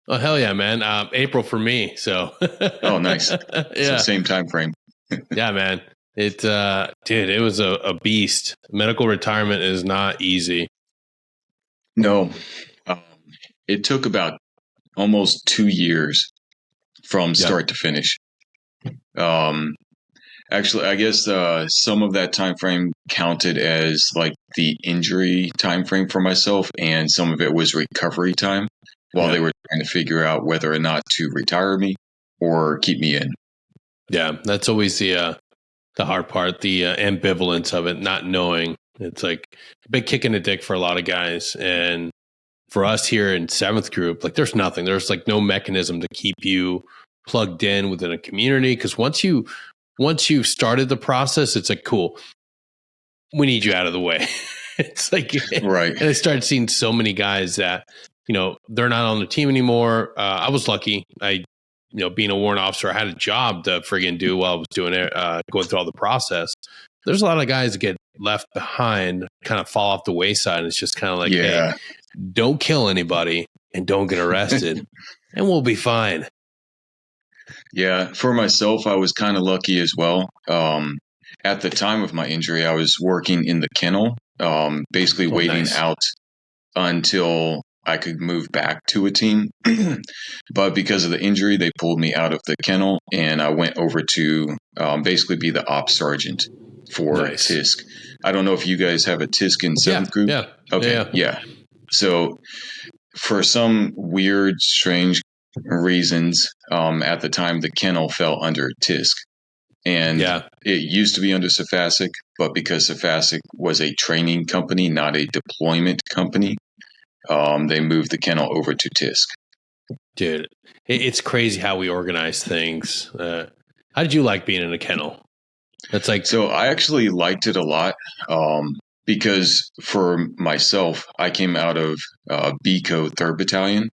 Oh, hell yeah, man. April for me. So, Oh, nice. yeah. So same time frame. Yeah, man. Dude, it was a beast. Medical retirement is not easy. No, it took about almost 2 years from start to finish. Actually, I guess some of that time frame counted as like the injury time frame for myself, and some of it was recovery time while they were trying to figure out whether or not to retire me or keep me in. Yeah, that's always the hard part, the ambivalence of it, not knowing. It's like a big kick in the dick for a lot of guys. And for us here in 7th group, like there's nothing. There's like no mechanism to keep you plugged in within a community. Because once you've started the process, it's like, cool, we need you out of the way. It's like, right. And I started seeing so many guys that, they're not on the team anymore. I was lucky. Being a warrant officer, I had a job to friggin' do while I was doing it, going through all the process. There's a lot of guys that get left behind, kind of fall off the wayside. And it's just kind of like, hey, don't kill anybody and don't get arrested and we'll be fine. Yeah. For myself, I was kind of lucky as well. At the time of my injury, I was working in the kennel, basically waiting out until I could move back to a team. But because of the injury, they pulled me out of the kennel and I went over to basically be the ops sergeant for TISC. I don't know if you guys have a TISC in 7th group. Yeah. Okay. Yeah. So for some weird, strange reasons, at the time, the kennel fell under TISC. And it used to be under Cephasic, but because Cephasic was a training company, not a deployment company, they moved the kennel over to TISC. Dude, it's crazy how we organize things. How did you like being in a kennel? So I actually liked it a lot because for myself, I came out of BCO 3rd Battalion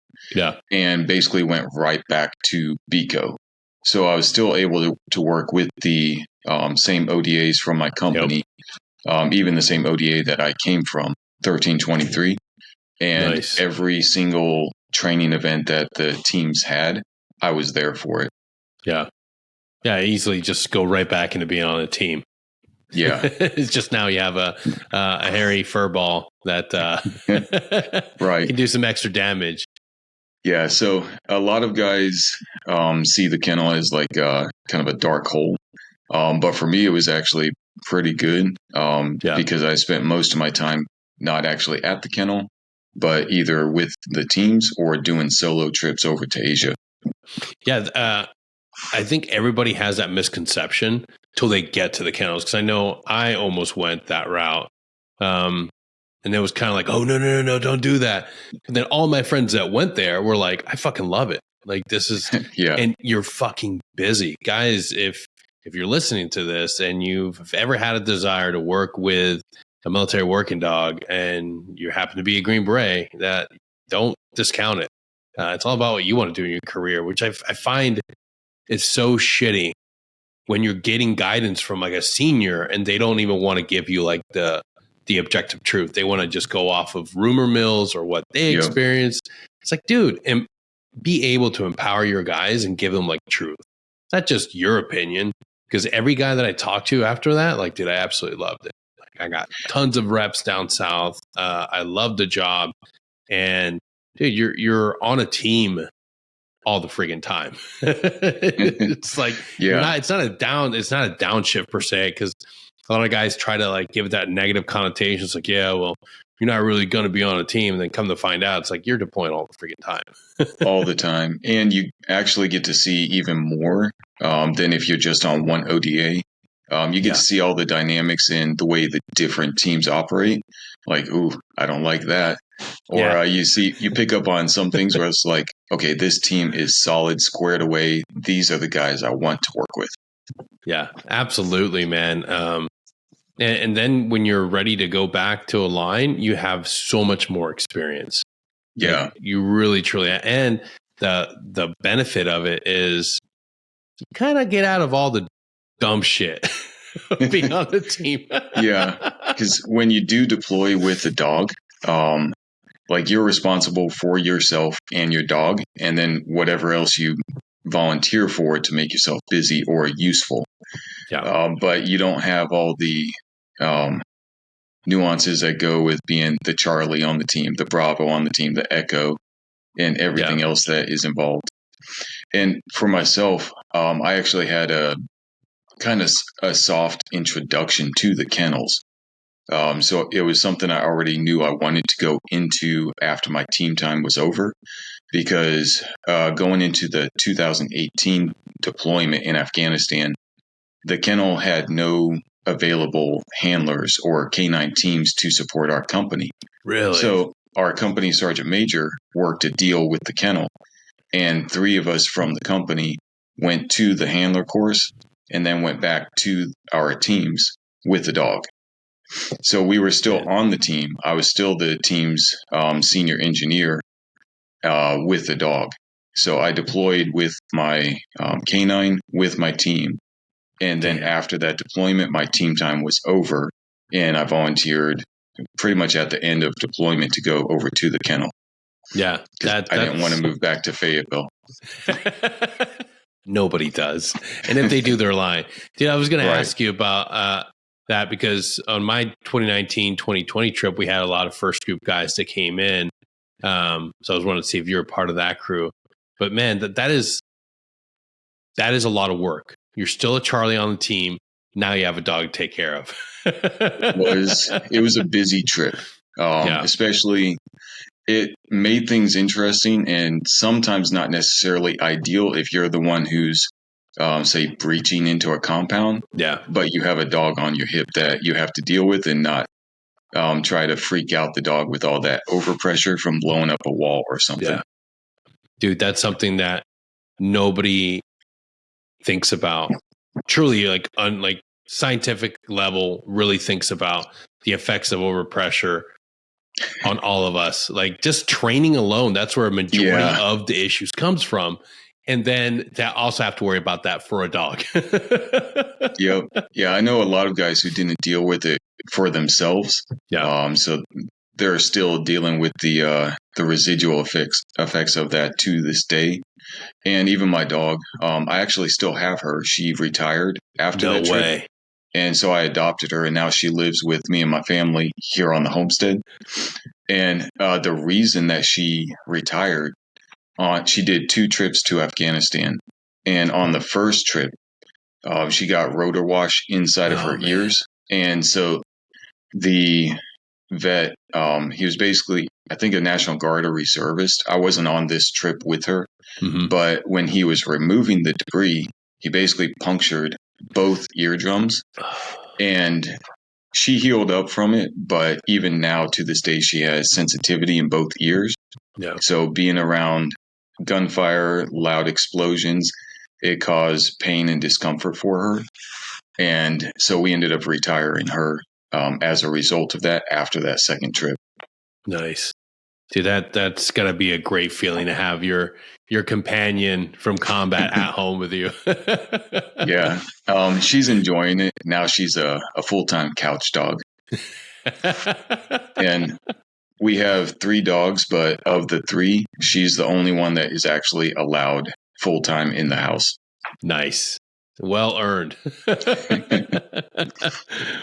and basically went right back to BCO. So I was still able to work with the same ODAs from my company, even the same ODA that I came from, 1323. And every single training event that the teams had, I was there for it. Yeah. Yeah, easily just go right back into being on a team. Yeah. It's just now you have a hairy fur ball that can do some extra damage. Yeah, so a lot of guys see the kennel as like kind of a dark hole. But for me, it was actually pretty good because I spent most of my time not actually at the kennel, but either with the teams or doing solo trips over to Asia. Yeah, I think everybody has that misconception till they get to the kennels. Because I know I almost went that route. And it was kind of like, oh, no, don't do that. And then all my friends that went there were like, I fucking love it. Like, this is, and you're fucking busy. Guys, if you're listening to this and you've ever had a desire to work with a military working dog and you happen to be a Green Beret, that don't discount it. It's all about what you want to do in your career, which I find it's so shitty when you're getting guidance from like a senior and they don't even want to give you like the objective truth. They want to just go off of rumor mills or what they experienced. It's like, dude, and be able to empower your guys and give them like truth. It's not just your opinion, because every guy that I talked to after that, like, dude, I absolutely loved it. Like, I got tons of reps down south. I loved the job. And dude, you're on a team all the friggin' time. It's like, it's not a downshift per se, because a lot of guys try to like give it that negative connotation. It's like, yeah, well, you're not really going to be on a team. And then come to find out, it's like you're deploying all the freaking time. All the time. And you actually get to see even more than if you're just on one ODA. You get to see all the dynamics in the way the different teams operate. Like, ooh, I don't like that. Or you pick up on some things where it's like, okay, this team is solid, squared away. These are the guys I want to work with. Yeah, absolutely, man. And then when you're ready to go back to a line, you have so much more experience. Yeah, like, you really, truly, and the benefit of it is you kind of get out of all the dumb shit of being on the team. Yeah, because when you do deploy with a dog, like you're responsible for yourself and your dog, and then whatever else you volunteer for to make yourself busy or useful. Yeah. But you don't have all the nuances that go with being the Charlie on the team, the Bravo on the team, the Echo, and everything else that is involved. And for myself, I actually had a kind of a soft introduction to the kennels. So it was something I already knew I wanted to go into after my team time was over, because going into the 2018 deployment in Afghanistan, the kennel had no available handlers or K9 teams to support our company. Really? So our company sergeant major worked a deal with the kennel, and 3 of us from the company went to the handler course and then went back to our teams with the dog. So we were still on the team. I was still the team's senior engineer with the dog. So I deployed with my K9 with my team. And then after that deployment, my team time was over, and I volunteered pretty much at the end of deployment to go over to the kennel. Yeah. I didn't want to move back to Fayetteville. Nobody does. And if they do, they're lying. Dude, I was going to ask you about that, because on my 2019-2020 trip, we had a lot of first group guys that came in. So I was wanting to see if you're a part of that crew. But man, that is a lot of work. You're still a Charlie on the team. Now you have a dog to take care of. It was a busy trip, especially it made things interesting and sometimes not necessarily ideal if you're the one who's, say, breaching into a compound. Yeah. But you have a dog on your hip that you have to deal with, and not try to freak out the dog with all that overpressure from blowing up a wall or something. Yeah. Dude, that's something that nobody thinks about. Truly, like on like scientific level, really thinks about the effects of overpressure on all of us. Like just training alone, that's where a majority of the issues comes from. And then that also have to worry about that for a dog. Yep. Yeah, I know a lot of guys who didn't deal with it for themselves. Yeah. So they're still dealing with the residual effects of that to this day. And even my dog, I actually still have her. She retired after that trip. No way. And so I adopted her, and now she lives with me and my family here on the homestead. And the reason that she retired, she did 2 trips to Afghanistan. And on the first trip, she got rotor wash inside of her ears. And so the vet, he was basically, I think, a National Guard or reservist. I wasn't on this trip with her. Mm-hmm. But when he was removing the debris, he basically punctured both eardrums, and she healed up from it. But even now, to this day, she has sensitivity in both ears. Yeah. So being around gunfire, loud explosions, it caused pain and discomfort for her. And so we ended up retiring her as a result of that after that second trip. Nice. Dude, that's gotta be a great feeling to have your companion from combat at home with you. Yeah. She's enjoying it. Now she's a full-time couch dog. And we have 3 dogs, but of the 3, she's the only one that is actually allowed full-time in the house. Nice. Well earned.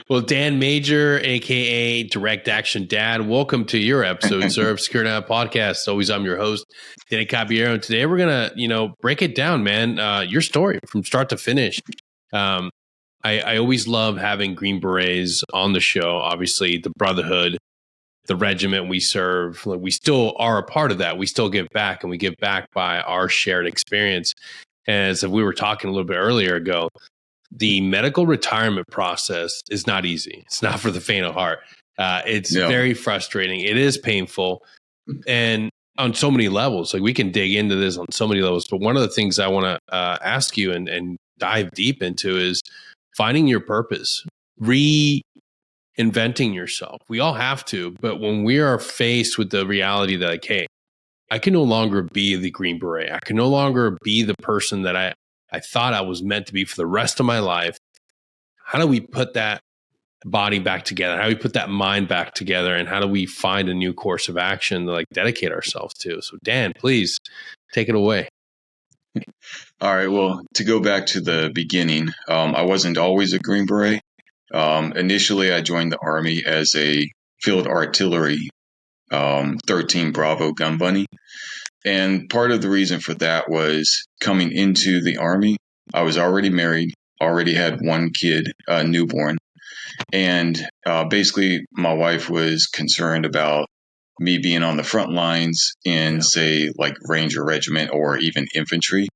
Well, Dan Major, aka Direct Action Dad, welcome to your episode, sir, of Secure Now Podcast. Always, I'm your host, Danny Caballero, and today we're gonna, break it down, man. Your story from start to finish. I always love having Green Berets on the show. Obviously, the brotherhood, the regiment we serve, we still are a part of that. We still give back, and we give back by our shared experience. As we were talking a little bit earlier ago, the medical retirement process is not easy. It's not for the faint of heart. It's very frustrating. It is painful. And on so many levels, like we can dig into this on so many levels. But one of the things I want to ask you and dive deep into is finding your purpose, reinventing yourself. We all have to. But when we are faced with the reality that, like, hey, I can no longer be the Green Beret. I can no longer be the person that I thought I was meant to be for the rest of my life. How do we put that body back together? How do we put that mind back together? And how do we find a new course of action to like dedicate ourselves to? So Dan, please take it away. All right. Well, to go back to the beginning, I wasn't always a Green Beret. Initially, I joined the Army as a field artillery 13 Bravo gun bunny. And part of the reason for that was coming into the Army, I was already married, already had one kid, a newborn. And basically, my wife was concerned about me being on the front lines in, say, like Ranger Regiment or even infantry.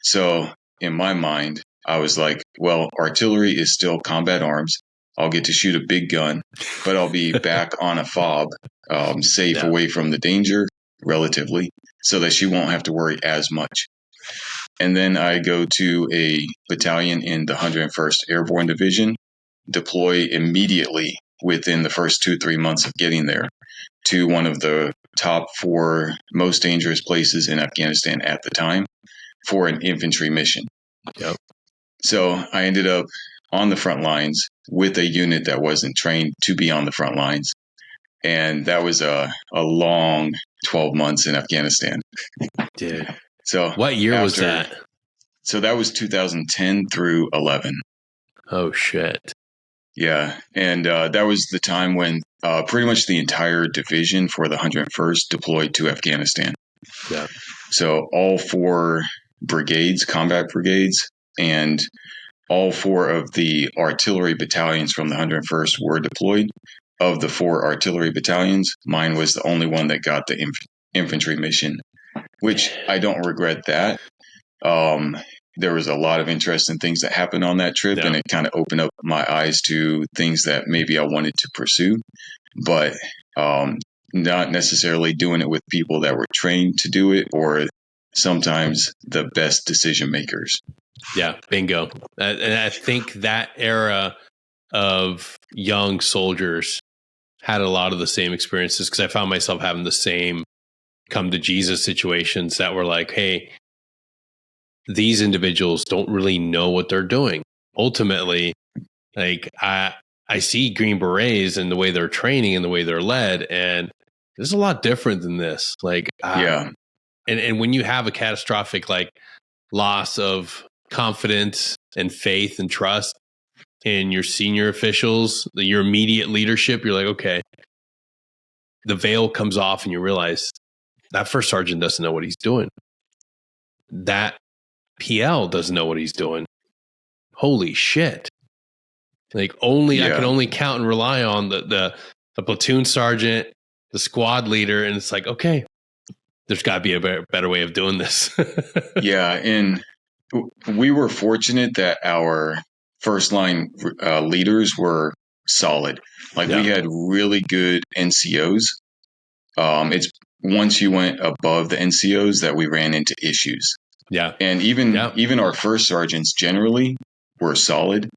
So in my mind, I was like, well, artillery is still combat arms. I'll get to shoot a big gun, but I'll be back on a fob, safe away from the danger, relatively, so that she won't have to worry as much. And then I go to a battalion in the 101st Airborne Division, deploy immediately within the first 2-3 months of getting there to one of the top 4 most dangerous places in Afghanistan at the time for an infantry mission. Yep. So I ended up on the front lines with a unit that wasn't trained to be on the front lines. And that was a long 12 months in Afghanistan. Dude. So what year was that? So that was 2010 through 11. Oh, shit. Yeah. And that was the time when pretty much the entire division for the 101st deployed to Afghanistan. Yeah. So all 4 brigades, combat brigades, and all 4 of the artillery battalions from the 101st were deployed. Of the 4 artillery battalions, mine was the only one that got the infantry mission, which I don't regret that. There was a lot of interesting things that happened on that trip, and it kind of opened up my eyes to things that maybe I wanted to pursue, but not necessarily doing it with people that were trained to do it or sometimes the best decision makers. Yeah, bingo. And I think that era of young soldiers had a lot of the same experiences, because I found myself having the same come to Jesus situations that were like, hey, these individuals don't really know what they're doing. Ultimately, like I see Green Berets and the way they're training and the way they're led, and there's a lot different than this. Like, and when you have a catastrophic like loss of confidence and faith and trust in your senior officials, your immediate leadership, you're like, okay, the veil comes off and you realize that first sergeant doesn't know what he's doing. That PL doesn't know what he's doing. Holy shit. Like I can only count and rely on the platoon sergeant, the squad leader. And it's like, okay, there's got to be a better way of doing this. Yeah. And we were fortunate that our first line leaders were solid. Like we had really good NCOs. It's once you went above the NCOs that we ran into issues. Yeah. And even our first sergeants generally were solid.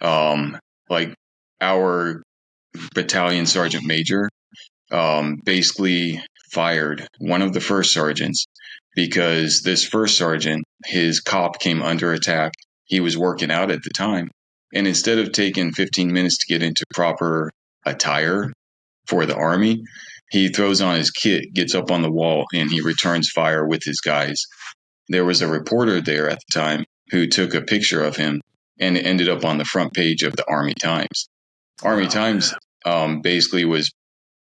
Like our battalion sergeant major basically fired one of the first sergeants because this first sergeant, his cop came under attack. He was working out at the time. And instead of taking 15 minutes to get into proper attire for the Army, he throws on his kit, gets up on the wall, and he returns fire with his guys. There was a reporter there at the time who took a picture of him, and it ended up on the front page of the Army Times. Army Times basically was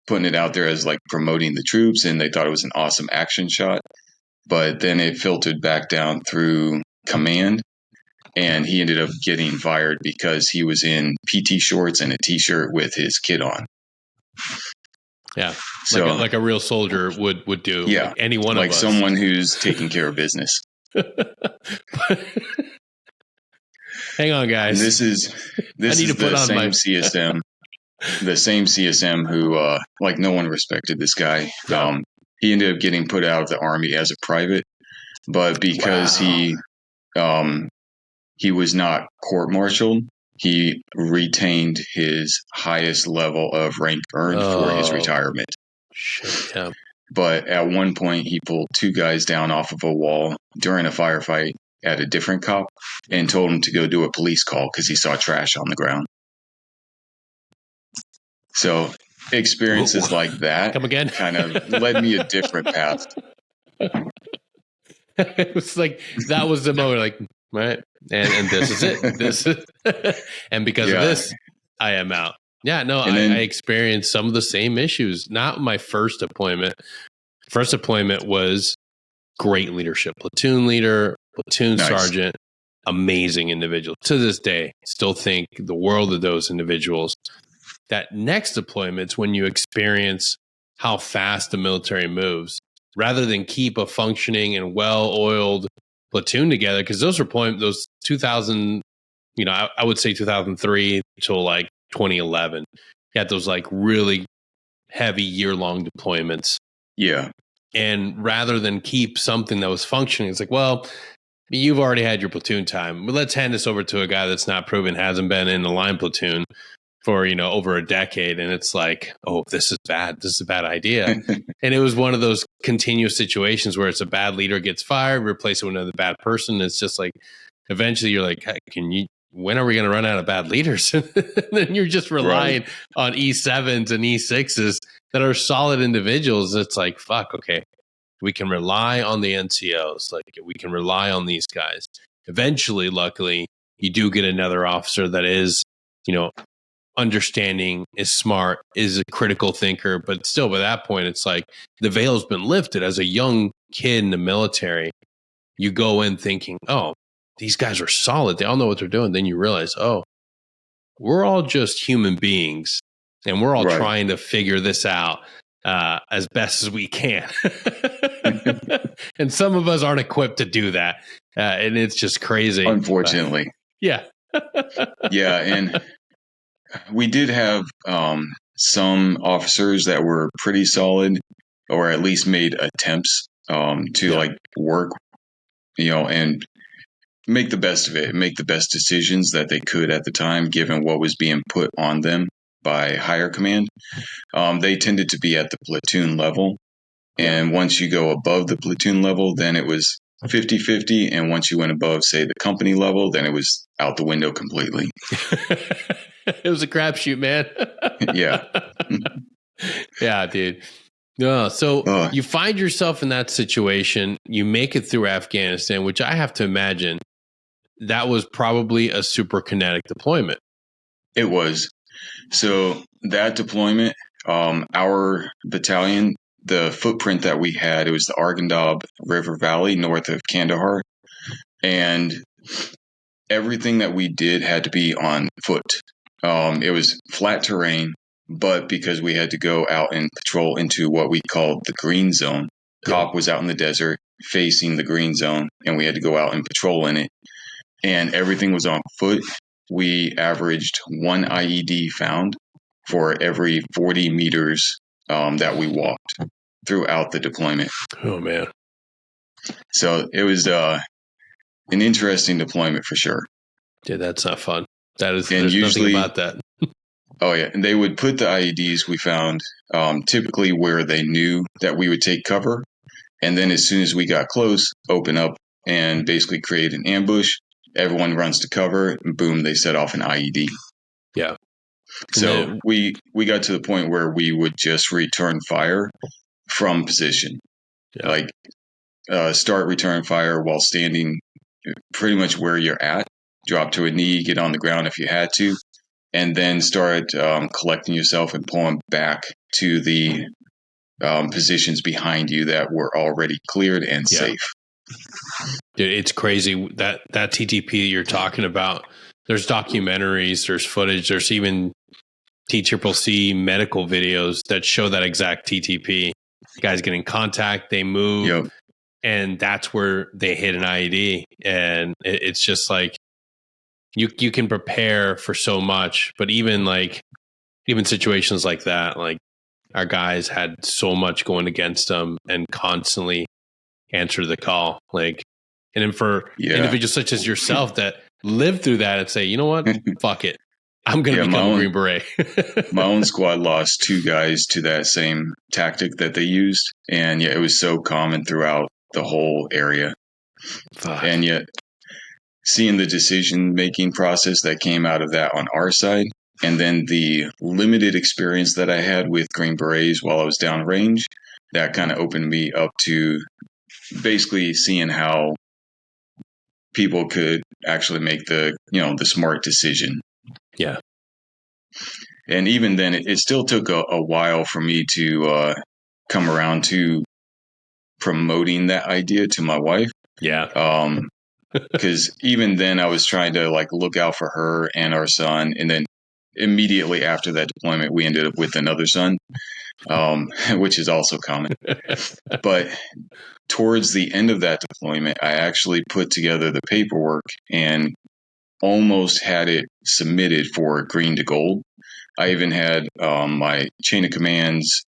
putting it out there as like promoting the troops, and they thought it was an awesome action shot. But then it filtered back down through command, and he ended up getting fired because he was in PT shorts and a t-shirt with his kit on. Yeah, so, like a real soldier would do. Yeah, like any one of us. Like someone who's taking care of business. Hang on, guys. And this is the same CSM. The same CSM who, like, no one respected this guy. Yeah. He ended up getting put out of the Army as a private, but because he was not court-martialed, he retained his highest level of rank earned for his retirement. Shit, yeah. But at one point, he pulled 2 guys down off of a wall during a firefight at a different cop and told him to go do a police call because he saw trash on the ground. So experiences like that come again kind of led me a different path. It was like, that was the moment, like, right. And this is it. This is, and because of this, I am out. Yeah, no, I experienced some of the same issues. Not my first deployment. First deployment was great leadership, platoon leader, platoon sergeant, amazing individual. To this day, still think the world of those individuals. That next deployment's when you experience how fast the military moves, rather than keep a functioning and well-oiled platoon together. Because those deployments, those 2000, I would say 2003 till like 2011, you had those like really heavy year-long deployments. Yeah. And rather than keep something that was functioning, it's like, well, you've already had your platoon time. But let's hand this over to a guy that's not proven, hasn't been in the line platoon for, over a decade. And it's like, oh, this is bad. This is a bad idea. And it was one of those continuous situations where it's a bad leader gets fired, replace it with another bad person. It's just like, eventually you're like, when are we going to run out of bad leaders? And then you're just relying on E7s and E6s that are solid individuals. It's like, fuck, okay, we can rely on the NCOs. Like, we can rely on these guys. Eventually, luckily, you do get another officer that is, understanding, is smart, is a critical thinker. But still, by that point, it's like the veil's been lifted. As a young kid in the military, you go in thinking, oh, these guys are solid. They all know what they're doing. Then you realize, oh, we're all just human beings, and we're all trying to figure this out as best as we can. And some of us aren't equipped to do that. And it's just crazy. Unfortunately. Yeah. Yeah. And we did have some officers that were pretty solid, or at least made attempts to like work, and make the best of it, make the best decisions that they could at the time, given what was being put on them by higher command. They tended to be at the platoon level. And once you go above the platoon level, then it was 50-50. And once you went above, say, the company level, then it was out the window completely. It was a crapshoot, man. Yeah. Yeah, dude. No, so you find yourself in that situation. You make it through Afghanistan, which I have to imagine that was probably a super kinetic deployment. It was. So that deployment, our battalion, the footprint that we had, it was the Arghandab River Valley north of Kandahar. And everything that we did had to be on foot. It was flat terrain, but because we had to go out and patrol into what we called the green zone, COP was out in the desert facing the green zone, and we had to go out and patrol in it. And everything was on foot. We averaged 1 IED found for every 40 meters that we walked throughout the deployment. Oh, man. So it was an interesting deployment for sure. Yeah, that's not fun. That is, and there's usually nothing about that. Oh, yeah. And they would put the IEDs we found typically where they knew that we would take cover. And then as soon as we got close, open up and basically create an ambush. Everyone runs to cover, and boom, they set off an IED. Yeah. So we got to the point where we would just return fire from position. Yeah. Like start return fire while standing pretty much where you're at. Drop to a knee, get on the ground if you had to, and then start collecting yourself and pulling back to the positions behind you that were already cleared and safe. Dude, it's crazy that TTP you're talking about. There's documentaries, there's footage, there's even TCCC medical videos that show that exact TTP. Guys get in contact, they move, and that's where they hit an IED. And it's just like you can prepare for so much, but even situations like that, like our guys had so much going against them and constantly answer the call. Like, and then for individuals such as yourself that live through that and say, you know what, fuck it, I'm going to become a Green Beret. My own squad lost 2 guys to that same tactic that they used. And it was so common throughout the whole area. Fuck. And yet seeing the decision-making process that came out of that on our side, And then the limited experience that I had with Green Berets while I was downrange, that kind of opened me up to basically seeing how people could actually make the smart decision. Yeah. And even then, it still took a while for me to come around to promoting that idea to my wife. Yeah. Because even then I was trying to like look out for her and our son. And then immediately after that deployment, we ended up with another son, which is also common. But towards the end of that deployment, I actually put together the paperwork and almost had it submitted for green to gold. I even had my chain of commands,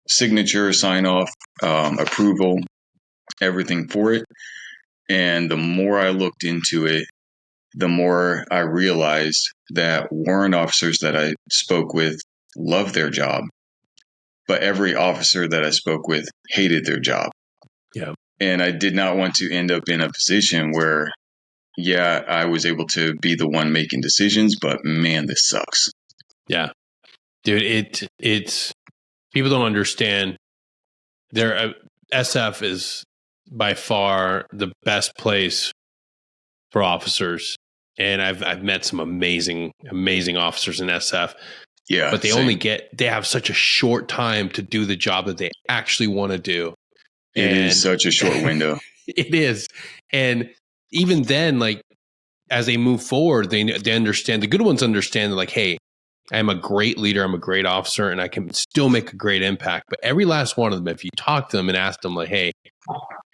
signature, sign off, approval, everything for it. And the more I looked into it, the more I realized that warrant officers that I spoke with loved their job, but every officer that I spoke with hated their job. Yeah. And I did not want to end up in a position where, yeah, I was able to be the one making decisions, but man, this sucks. Yeah. Dude, it's people don't understand. SF is by far the best place for officers, and I've met some amazing officers in SF. Yeah, but they have such a short time to do the job that they actually want to do. It is such a short window. It is, and even then, like as they move forward, they understand. The good ones understand that, like, hey, I'm a great leader, I'm a great officer, and I can still make a great impact. But every last one of them, if you talk to them and ask them, like, hey,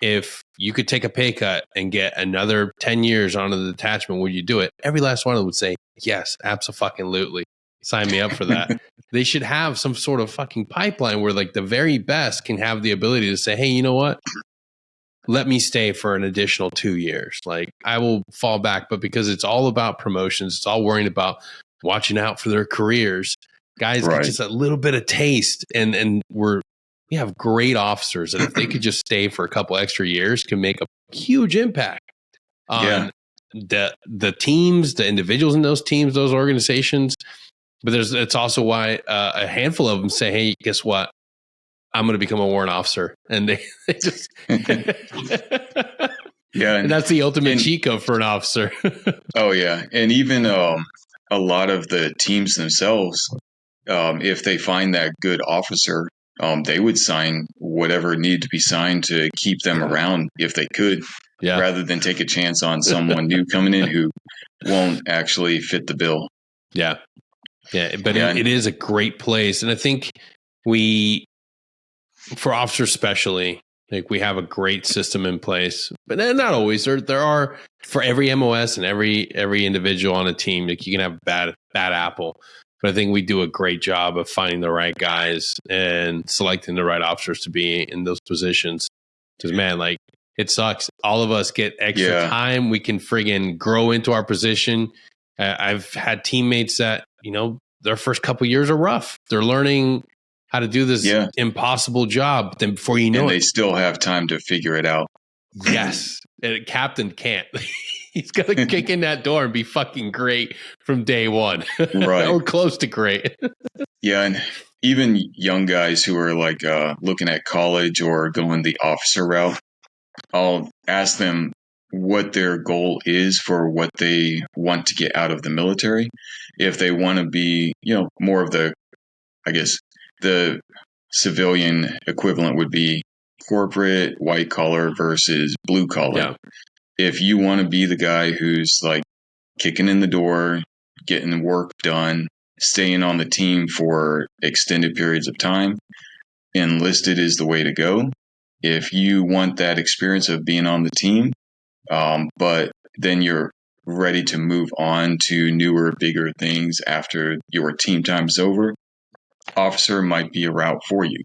if you could take a pay cut and get another 10 years onto the detachment, would you do it? Every last one of them would say, yes, absolutely. Sign me up for that. They should have some sort of fucking pipeline where like the very best can have the ability to say, hey, you know what? Let me stay for an additional 2 years. Like I will fall back, but because it's all about promotions, it's all worrying about watching out for their careers. Guys get just a little bit of taste, and we have great officers that if they could just stay for a couple extra years can make a huge impact on the teams, the individuals in those teams, those organizations. But it's also why a handful of them say, hey, guess what? I'm going to become a warrant officer. And they just yeah, and that's the ultimate cheat code for an officer. Oh yeah, and even a lot of the teams themselves, if they find that good officer, they would sign whatever needed to be signed to keep them around if they could, rather than take a chance on someone new coming in who won't actually fit the bill. Yeah, but it is a great place, and I think for officers especially, like we have a great system in place, but not always. There are for every MOS and every individual on a team. Like you can have bad apple, but I think we do a great job of finding the right guys and selecting the right officers to be in those positions. Because man, like it sucks. All of us get extra time. We can friggin' grow into our position. I've had teammates that their first couple years are rough. They're learning how to do this impossible job. Then before you know and they still have time to figure it out. Yes. And a captain can't. He's got to kick in that door and be fucking great from day one. Right. Or close to great. Yeah. And even young guys who are like looking at college or going the officer route, I'll ask them what their goal is for what they want to get out of the military. If they want to be, more of the, I guess, the civilian equivalent would be corporate, white collar versus blue collar. Yeah. If you want to be the guy who's like kicking in the door, getting work done, staying on the team for extended periods of time, enlisted is the way to go. If you want that experience of being on the team, but then you're ready to move on to newer, bigger things after your team time's over, officer might be a route for you.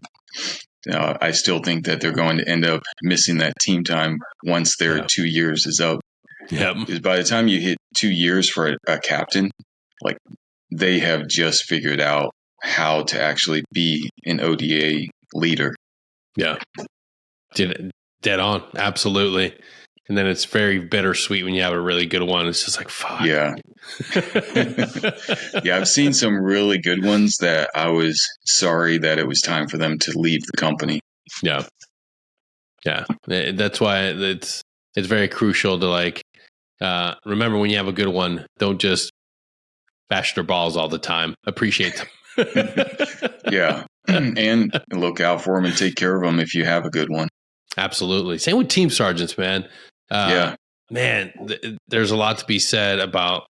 I still think that they're going to end up missing that team time once their 2 years is up. Yeah. Because by the time you hit 2 years for a captain, like they have just figured out how to actually be an ODA leader. Yeah. Dead on. Absolutely. And then it's very bittersweet when you have a really good one. It's just like, fuck. Yeah. Yeah, I've seen some really good ones that I was sorry that it was time for them to leave the company. Yeah. Yeah. That's why it's very crucial to like, remember when you have a good one, don't just bash their balls all the time. Appreciate them. Yeah. And look out for them and take care of them if you have a good one. Absolutely. Same with team sergeants, man. Yeah. Man, there's a lot to be said about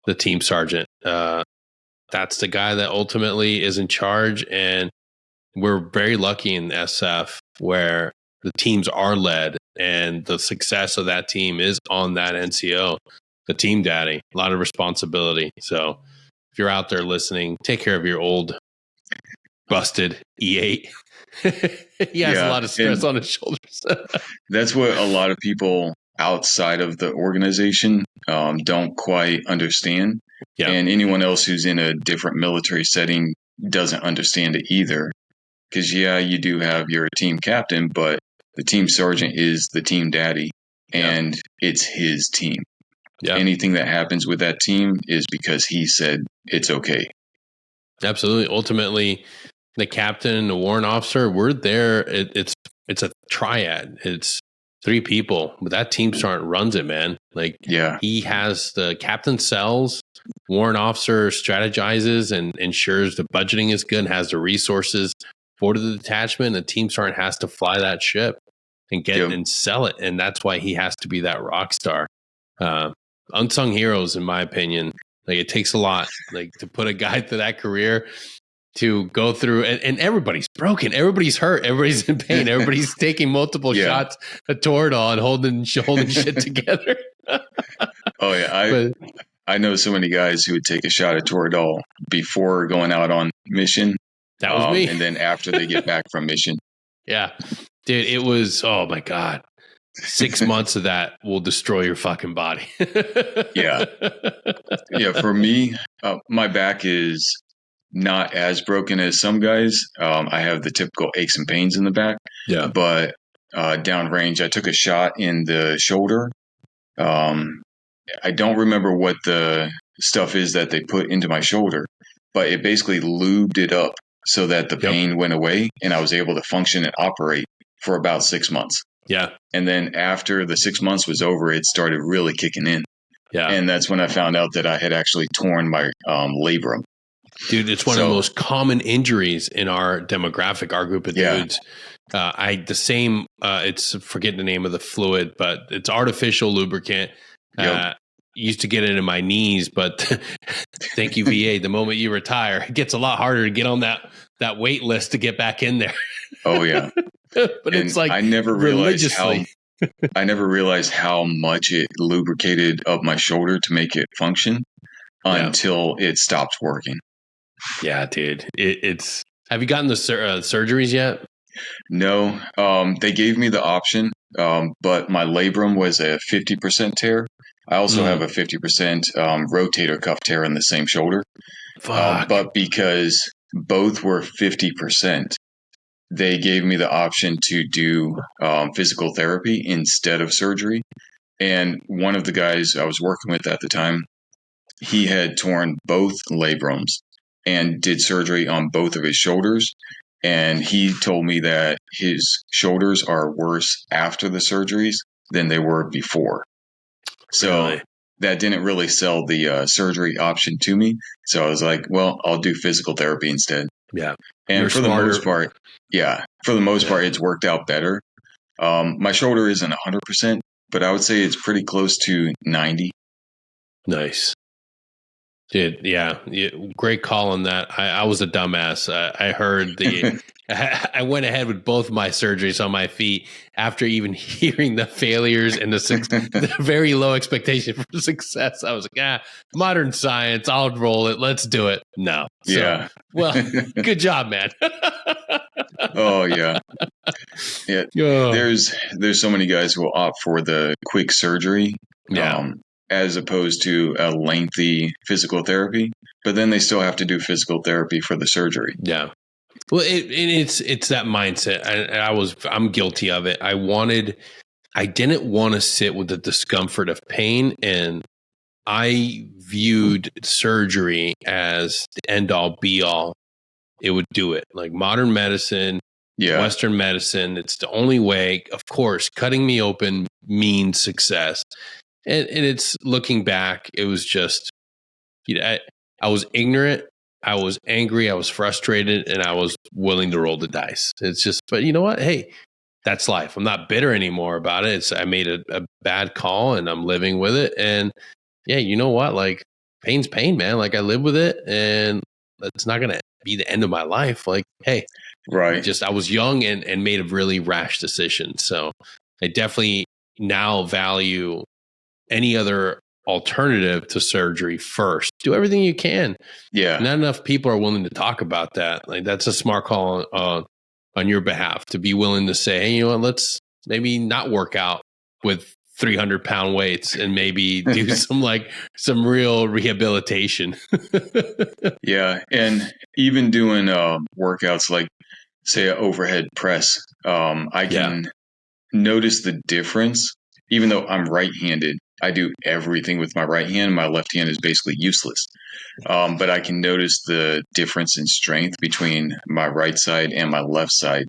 the team sergeant. That's the guy that ultimately is in charge. And we're very lucky in SF where the teams are led and the success of that team is on that NCO, the team daddy, a lot of responsibility. So if you're out there listening, take care of your old busted E8. He has a lot of stress on his shoulders. That's what a lot of people outside of the organization don't quite understand. Yeah. And anyone else who's in a different military setting doesn't understand it either. Because, you do have your team captain, but the team sergeant is the team daddy, and it's his team. Yeah. Anything that happens with that team is because he said it's okay. Absolutely. Ultimately, the captain and the warrant officer, we're there. It's a triad. It's 3 people, but that team sergeant runs it, man. Like, he has the captain sells, warrant officer strategizes and ensures the budgeting is good and has the resources for the detachment. The team sergeant has to fly that ship and get and sell it. And that's why he has to be that rock star. Unsung heroes, in my opinion. Like, it takes a lot, like, to put a guy through that career to go through, and everybody's broken, everybody's hurt, everybody's in pain, everybody's taking multiple shots at Toradol and holding shit together. Oh yeah, I know so many guys who would take a shot at Toradol before going out on mission. That was me. And then after they get back from mission. Yeah, dude, it was, oh my God. 6 months of that will destroy your fucking body. Yeah. For me, my back is not as broken as some guys. I have the typical aches and pains in the back. Yeah. But downrange, I took a shot in the shoulder. I don't remember what the stuff is that they put into my shoulder, but it basically lubed it up so that the pain went away and I was able to function and operate for about 6 months. Yeah. And then after the 6 months was over, it started really kicking in. Yeah. And that's when I found out that I had actually torn my labrum. Dude, it's one of the most common injuries in our demographic, our group of dudes. It's forget the name of the fluid, but it's artificial lubricant. Used to get it in my knees, but thank you, VA. The moment you retire, it gets a lot harder to get on that wait list to get back in there. Oh yeah. But it's like I never realized how much it lubricated up my shoulder to make it function until it stopped working. Yeah, dude. It's. Have you gotten the surgeries yet? No. They gave me the option, but my labrum was a 50% tear. I also have a 50% rotator cuff tear in the same shoulder. But because both were 50%, they gave me the option to do physical therapy instead of surgery. And one of the guys I was working with at the time, he had torn both labrums and did surgery on both of his shoulders. And he told me that his shoulders are worse after the surgeries than they were before. So that didn't really sell the surgery option to me. So I was like, well, I'll do physical therapy instead. Yeah. And for the most part, it's worked out better. My shoulder isn't 100%, but I would say it's pretty close to 90. Nice. Dude, yeah, great call on that. I was a dumbass. I heard I went ahead with both my surgeries on my feet after even hearing the failures and the very low expectation for success. I was like, modern science, I'll roll it. Let's do it. No. So, well, good job, man. Oh, yeah. Yeah. There's so many guys who will opt for the quick surgery. Yeah. As opposed to a lengthy physical therapy, but then they still have to do physical therapy for the surgery. Yeah. Well, it's that mindset. I'm guilty of it. I I didn't want to sit with the discomfort of pain, and I viewed surgery as the end all be all. It would do it. Like modern medicine, Western medicine, it's the only way. Of course, cutting me open means success. And it's looking back, it was just, I was ignorant, I was angry, I was frustrated, and I was willing to roll the dice. It's just, but you know what? Hey, that's life. I'm not bitter anymore about it. I made a bad call and I'm living with it. And yeah, you know what? Like pain's pain, man. Like I live with it and it's not going to be the end of my life. Like, hey, I was young and made a really rash decision. So I definitely now value any other alternative to surgery first. Do everything you can. Yeah. Not enough people are willing to talk about that. Like that's a smart call on your behalf to be willing to say, hey, you know what, let's maybe not work out with 300-pound weights and maybe do some real rehabilitation. Yeah. And even doing workouts like, say, an overhead press, I can notice the difference. Even though I'm right-handed, I do everything with my right hand. My left hand is basically useless. But I can notice the difference in strength between my right side and my left side,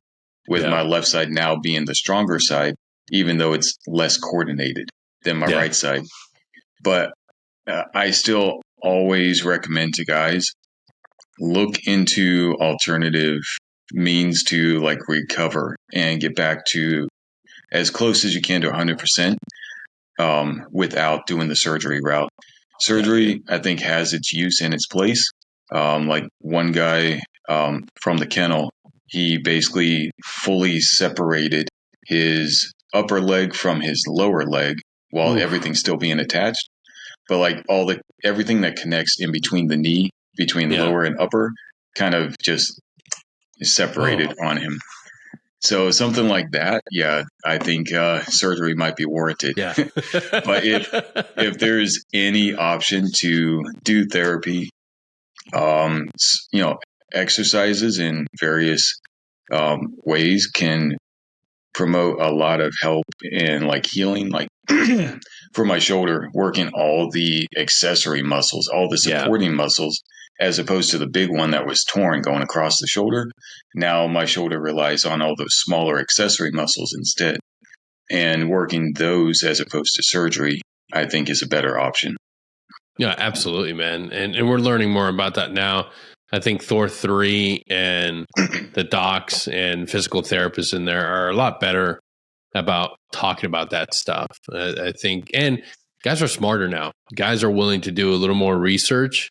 with my left side now being the stronger side, even though it's less coordinated than my right side. But I still always recommend to guys, look into alternative means to like recover and get back to as close as you can to 100% without doing the surgery route. Surgery, I think, has its use and its place. Like one guy from the kennel, he basically fully separated his upper leg from his lower leg while everything's still being attached. But like everything that connects in between the knee, between lower and upper, kind of just separated on him. So something like that, I think surgery might be warranted. Yeah. But if there's any option to do therapy, exercises in various ways can promote a lot of help and like healing. Like for my shoulder, working all the accessory muscles, all the supporting muscles, as opposed to the big one that was torn going across the shoulder. Now my shoulder relies on all those smaller accessory muscles instead. And working those as opposed to surgery, I think, is a better option. Yeah, absolutely, man. And we're learning more about that now. I think Thor 3 and the docs and physical therapists in there are a lot better about talking about that stuff. I think, and guys are smarter now. Guys are willing to do a little more research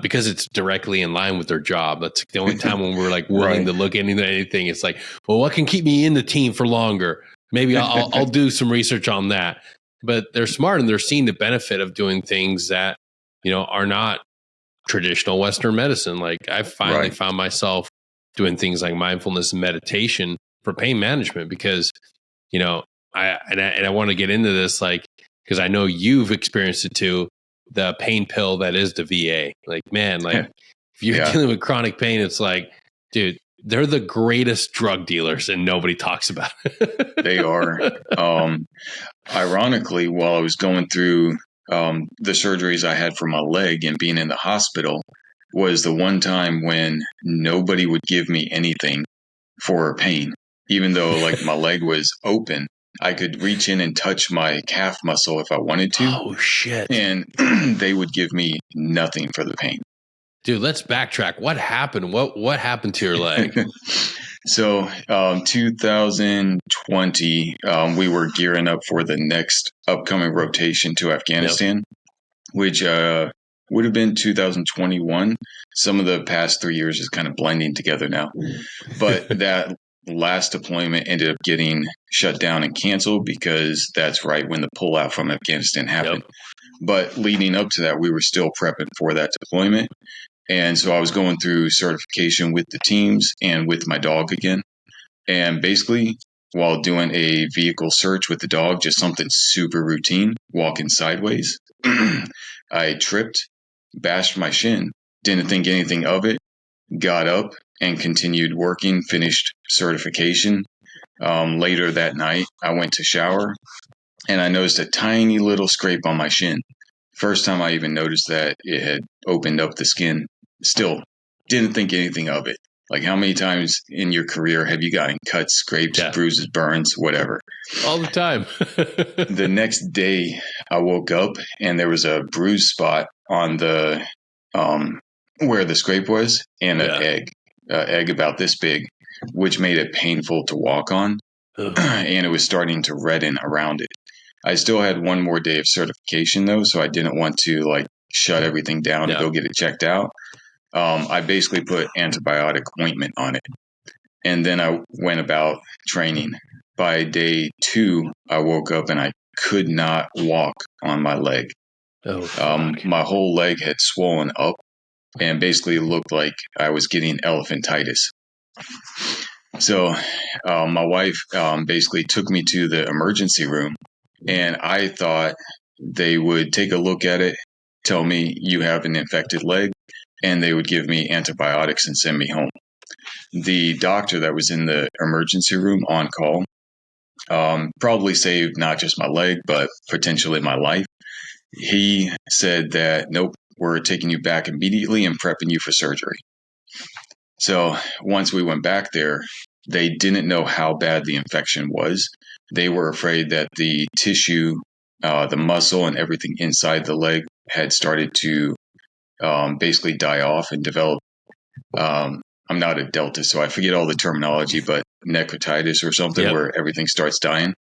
because it's directly in line with their job. That's the only time when we're like willing to look into anything. It's like, well, what can keep me in the team for longer? Maybe I'll do some research on that. But they're smart and they're seeing the benefit of doing things that, are not traditional Western medicine. Like I finally found myself doing things like mindfulness and meditation for pain management because, I want to get into this, like, because I know you've experienced it too, the pain pill that is the VA. Like, man, like if you're dealing with chronic pain, it's like, dude, they're the greatest drug dealers and nobody talks about it. They are. Ironically, while I was going through the surgeries I had for my leg and being in the hospital, was the one time when nobody would give me anything for pain, even though like my leg was open. I could reach in and touch my calf muscle if I wanted to. Oh, shit. And they would give me nothing for the pain. Dude, let's backtrack. What happened? What happened to your leg? So 2020, we were gearing up for the next upcoming rotation to Afghanistan, which would have been 2021. Some of the past 3 years is kind of blending together now. But that last deployment ended up getting shut down and canceled because that's right when the pullout from Afghanistan happened. But leading up to that, we were still prepping for that deployment. And so I was going through certification with the teams and with my dog again. And basically, while doing a vehicle search with the dog, just something super routine, walking sideways, I tripped, bashed my shin, didn't think anything of it, got up and continued working, finished certification, Later that night, I went to shower and I noticed a tiny little scrape on my shin. First time I even noticed that it had opened up the skin. Still didn't think anything of it. Like, how many times in your career have you gotten cuts, scrapes, bruises, burns, whatever? All the time. The next day, I woke up and there was a bruise spot on the where the scrape was, and an egg about this big, which made it painful to walk on. And it was starting to redden around it. I still had one more day of certification though, so I didn't want to like shut everything down and go get it checked out. I basically put antibiotic ointment on it, and then I went about training. By day 2, I woke up and I could not walk on my leg. My whole leg had swollen up and basically looked like I was getting elephantitis. So my wife basically took me to the emergency room, and I thought they would take a look at it, tell me you have an infected leg, and they would give me antibiotics and send me home. The doctor that was in the emergency room on call probably saved not just my leg, but potentially my life. He said that, nope, we're taking you back immediately and prepping you for surgery. So once we went back there, they didn't know how bad the infection was. They were afraid that the tissue, the muscle, and everything inside the leg had started to basically die off and develop. I'm not a delta, so I forget all the terminology, but necrotitis or something where everything starts dying.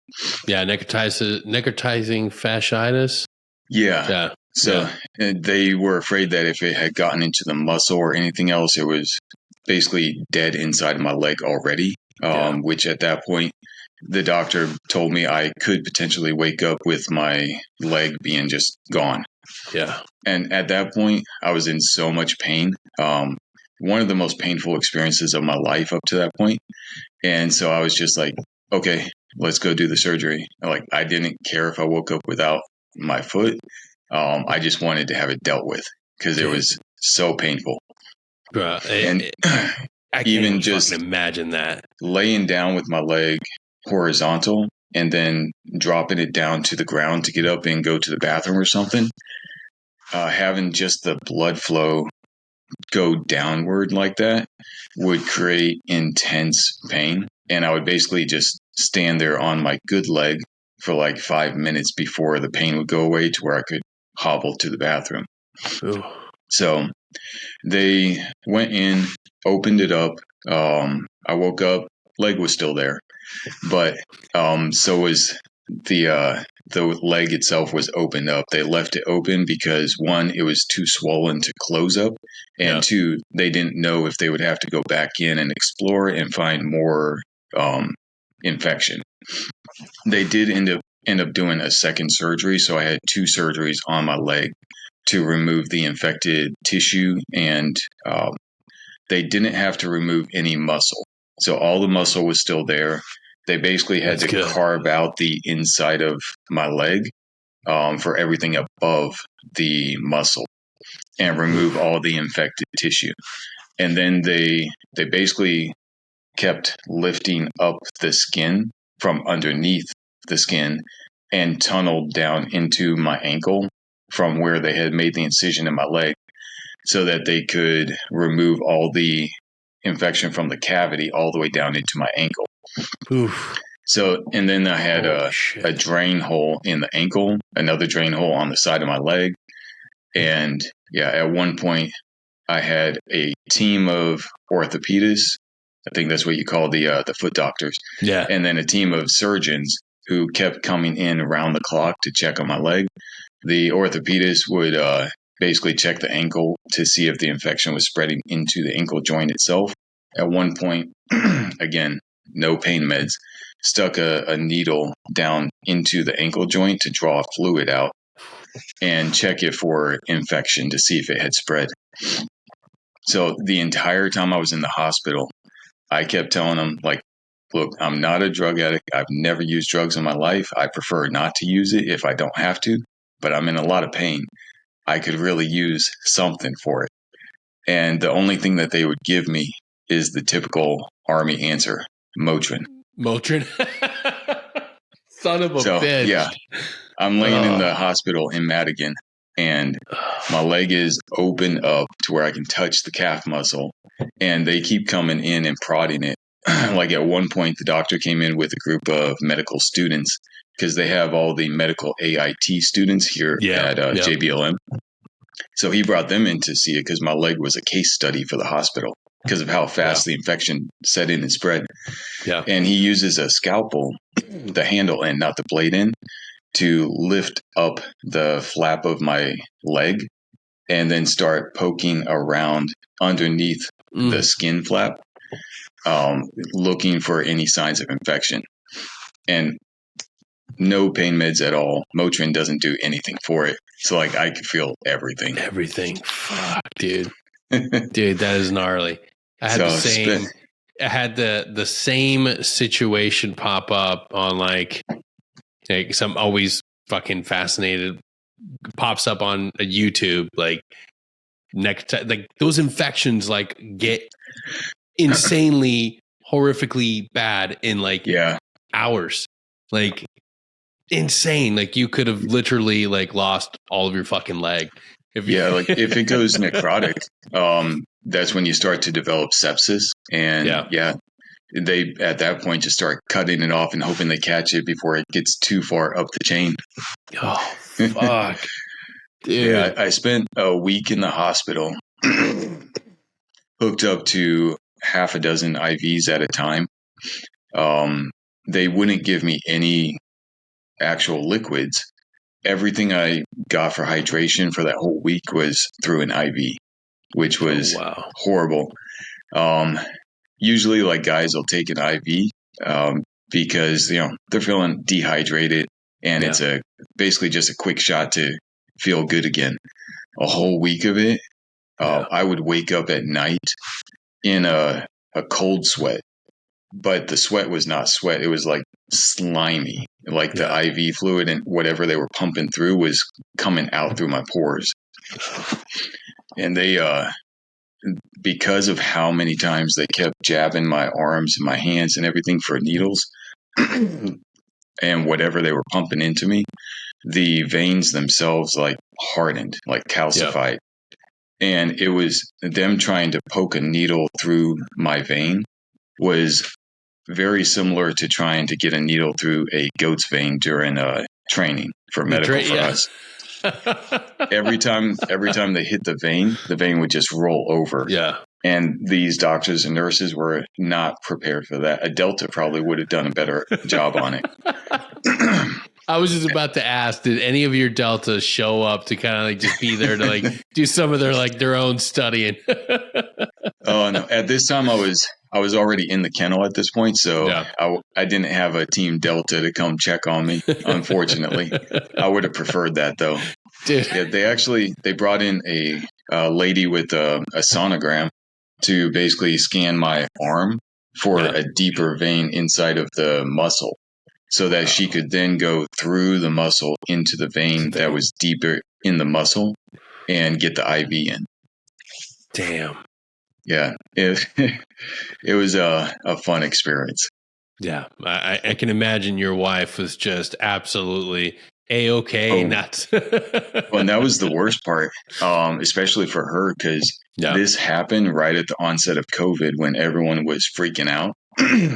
Yeah, necrotizing fasciitis. Yeah. So they were afraid that if it had gotten into the muscle or anything else, it was basically dead inside of my leg already, which at that point, the doctor told me I could potentially wake up with my leg being just gone. Yeah. And at that point, I was in so much pain. One of the most painful experiences of my life up to that point. And so I was just like, okay, let's go do the surgery. Like, I didn't care if I woke up without my foot. I just wanted to have it dealt with because it was so painful. And I can't even just imagine that. Laying down with my leg horizontal and then dropping it down to the ground to get up and go to the bathroom or something. Having just the blood flow go downward like that would create intense pain. And I would basically just stand there on my good leg for like 5 minutes before the pain would go away to where I could hobble to the bathroom. Ooh. So they went in, opened it up. I woke up, leg was still there, but so was the leg itself was opened up. They left it open because 1, it was too swollen to close up, and 2, they didn't know if they would have to go back in and explore and find more infection. They did end up doing a second surgery, so I had 2 surgeries on my leg to remove the infected tissue, and they didn't have to remove any muscle. So all the muscle was still there. They basically had to carve out the inside of my leg for everything above the muscle and remove all the infected tissue. And then they basically kept lifting up the skin from underneath the skin and tunneled down into my ankle from where they had made the incision in my leg so that they could remove all the infection from the cavity all the way down into my ankle. Oof. So, and then I had a drain hole in the ankle, another drain hole on the side of my leg. And at one point I had a team of orthopedists. I think that's what you call the foot doctors. Yeah. And then a team of surgeons who kept coming in around the clock to check on my leg. The orthopedist would basically check the ankle to see if the infection was spreading into the ankle joint itself. At one point, again, no pain meds, stuck a needle down into the ankle joint to draw fluid out and check it for infection to see if it had spread. So the entire time I was in the hospital, I kept telling them, like, look, I'm not a drug addict. I've never used drugs in my life. I prefer not to use it if I don't have to, but I'm in a lot of pain. I could really use something for it. And the only thing that they would give me is the typical Army answer, Motrin. Motrin. Son of a bitch. Yeah, I'm laying in the hospital in Madigan, and my leg is open up to where I can touch the calf muscle, and they keep coming in and prodding it. Like at one point, the doctor came in with a group of medical students because they have all the medical AIT students here at JBLM. So he brought them in to see it because my leg was a case study for the hospital because of how fast the infection set in and spread. Yeah. And he uses a scalpel, the handle end, not the blade end, to lift up the flap of my leg and then start poking around underneath the skin flap, looking for any signs of infection. And no pain meds at all. Motrin doesn't do anything for it. So like I could feel everything. Everything. Fuck, dude. Dude, that is gnarly. I had I had the same situation pop up on like some always fucking fascinated pops up on a YouTube like next time, like those infections like get insanely horrifically bad in like hours. Like insane. Like you could have literally like lost all of your fucking leg. Like if it goes necrotic, that's when you start to develop sepsis. And they at that point just start cutting it off and hoping they catch it before it gets too far up the chain. Oh, fuck. Dude. Yeah, I spent a week in the hospital hooked up to half a dozen IVs at a time. They wouldn't give me any actual liquids. Everything I got for hydration for that whole week was through an IV, which was horrible. Usually like guys will take an IV because they're feeling dehydrated and it's basically just a quick shot to feel good again. A whole week of it, I would wake up at night in a cold sweat, but the sweat was not sweat. It was like slimy, like the IV fluid and whatever they were pumping through was coming out through my pores. And they, because of how many times they kept jabbing my arms and my hands and everything for needles and whatever they were pumping into me, the veins themselves like hardened, like calcified. And it was them trying to poke a needle through my vein was very similar to trying to get a needle through a goat's vein during training for medical for us. Every time they hit the vein would just roll over. Yeah. And these doctors and nurses were not prepared for that. A Delta probably would have done a better job on it. I was just about to ask, did any of your Deltas show up to kind of like just be there to like do some of their own studying? Oh no. At this time I was already in the kennel at this point, so I didn't have a team Delta to come check on me, unfortunately. I would have preferred that though. Dude. Yeah, they brought in a lady with a sonogram to basically scan my arm for a deeper vein inside of the muscle so that she could then go through the muscle into the vein that was deeper in the muscle and get the IV in. Damn. Yeah, it was a fun experience. Yeah, I can imagine your wife was just absolutely A-okay nuts. Well, and that was the worst part, especially for her, because this happened right at the onset of COVID when everyone was freaking out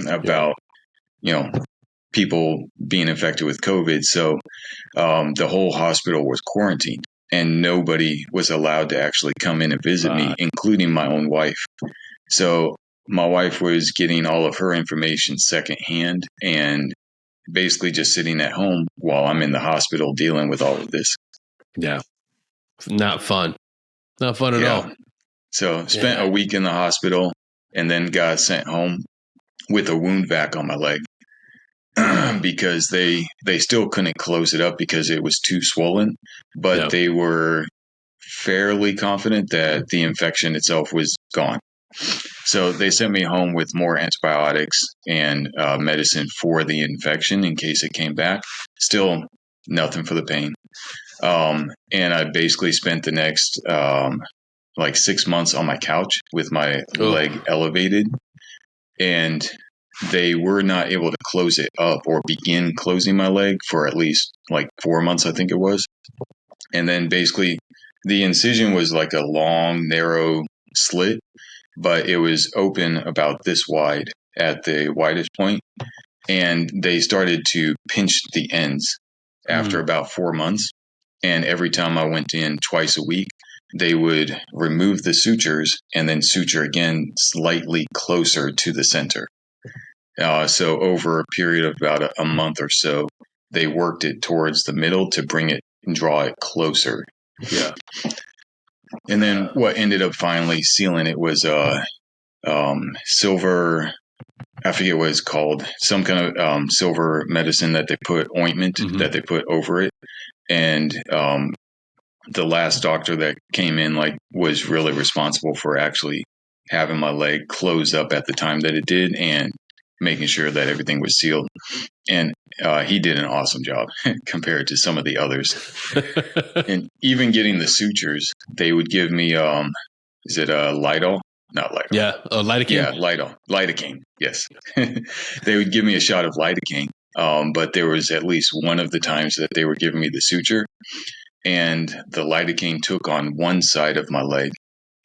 about, people being infected with COVID. So the whole hospital was quarantined. And nobody was allowed to actually come in and visit me, including my own wife. So my wife was getting all of her information secondhand and basically just sitting at home while I'm in the hospital dealing with all of this. Yeah. Not fun. Not fun at all. So spent a week in the hospital and then got sent home with a wound vac on my leg. Because they still couldn't close it up because it was too swollen, but they were fairly confident that the infection itself was gone. So they sent me home with more antibiotics and medicine for the infection in case it came back. Still nothing for the pain. And I basically spent the next 6 months on my couch with my leg elevated. And they were not able to close it up or begin closing my leg for at least like 4 months, I think it was. And then basically the incision was like a long, narrow slit, but it was open about this wide at the widest point. And they started to pinch the ends after about 4 months. And every time I went in twice a week, they would remove the sutures and then suture again slightly closer to the center. So over a period of about a month or so, they worked it towards the middle to bring it and draw it closer. Yeah. And then what ended up finally sealing it was silver, I forget what it's called, some kind of silver medicine that they put, ointment that they put over it. And the last doctor that came in was really responsible for actually having my leg close up at the time that it did and making sure that everything was sealed. And he did an awesome job compared to some of the others. And even getting the sutures, they would give me, is it Lidol? Not Lidol. Yeah, lidocaine? Yeah, Lidol. Lidocaine, yes. They would give me a shot of lidocaine, but there was at least one of the times that they were giving me the suture, and the lidocaine took on one side of my leg,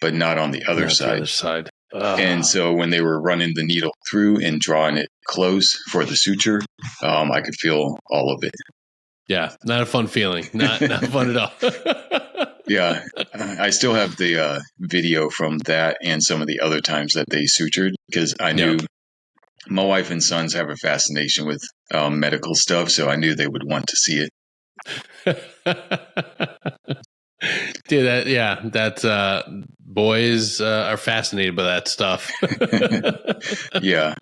but not on the other side. The other side. And so when they were running the needle through and drawing it close for the suture, I could feel all of it. Yeah, not a fun feeling. Not fun at all. Yeah, I still have the video from that and some of the other times that they sutured, because I knew my wife and sons have a fascination with medical stuff, so I knew they would want to see it. Dude, that's boys are fascinated by that stuff. Yeah,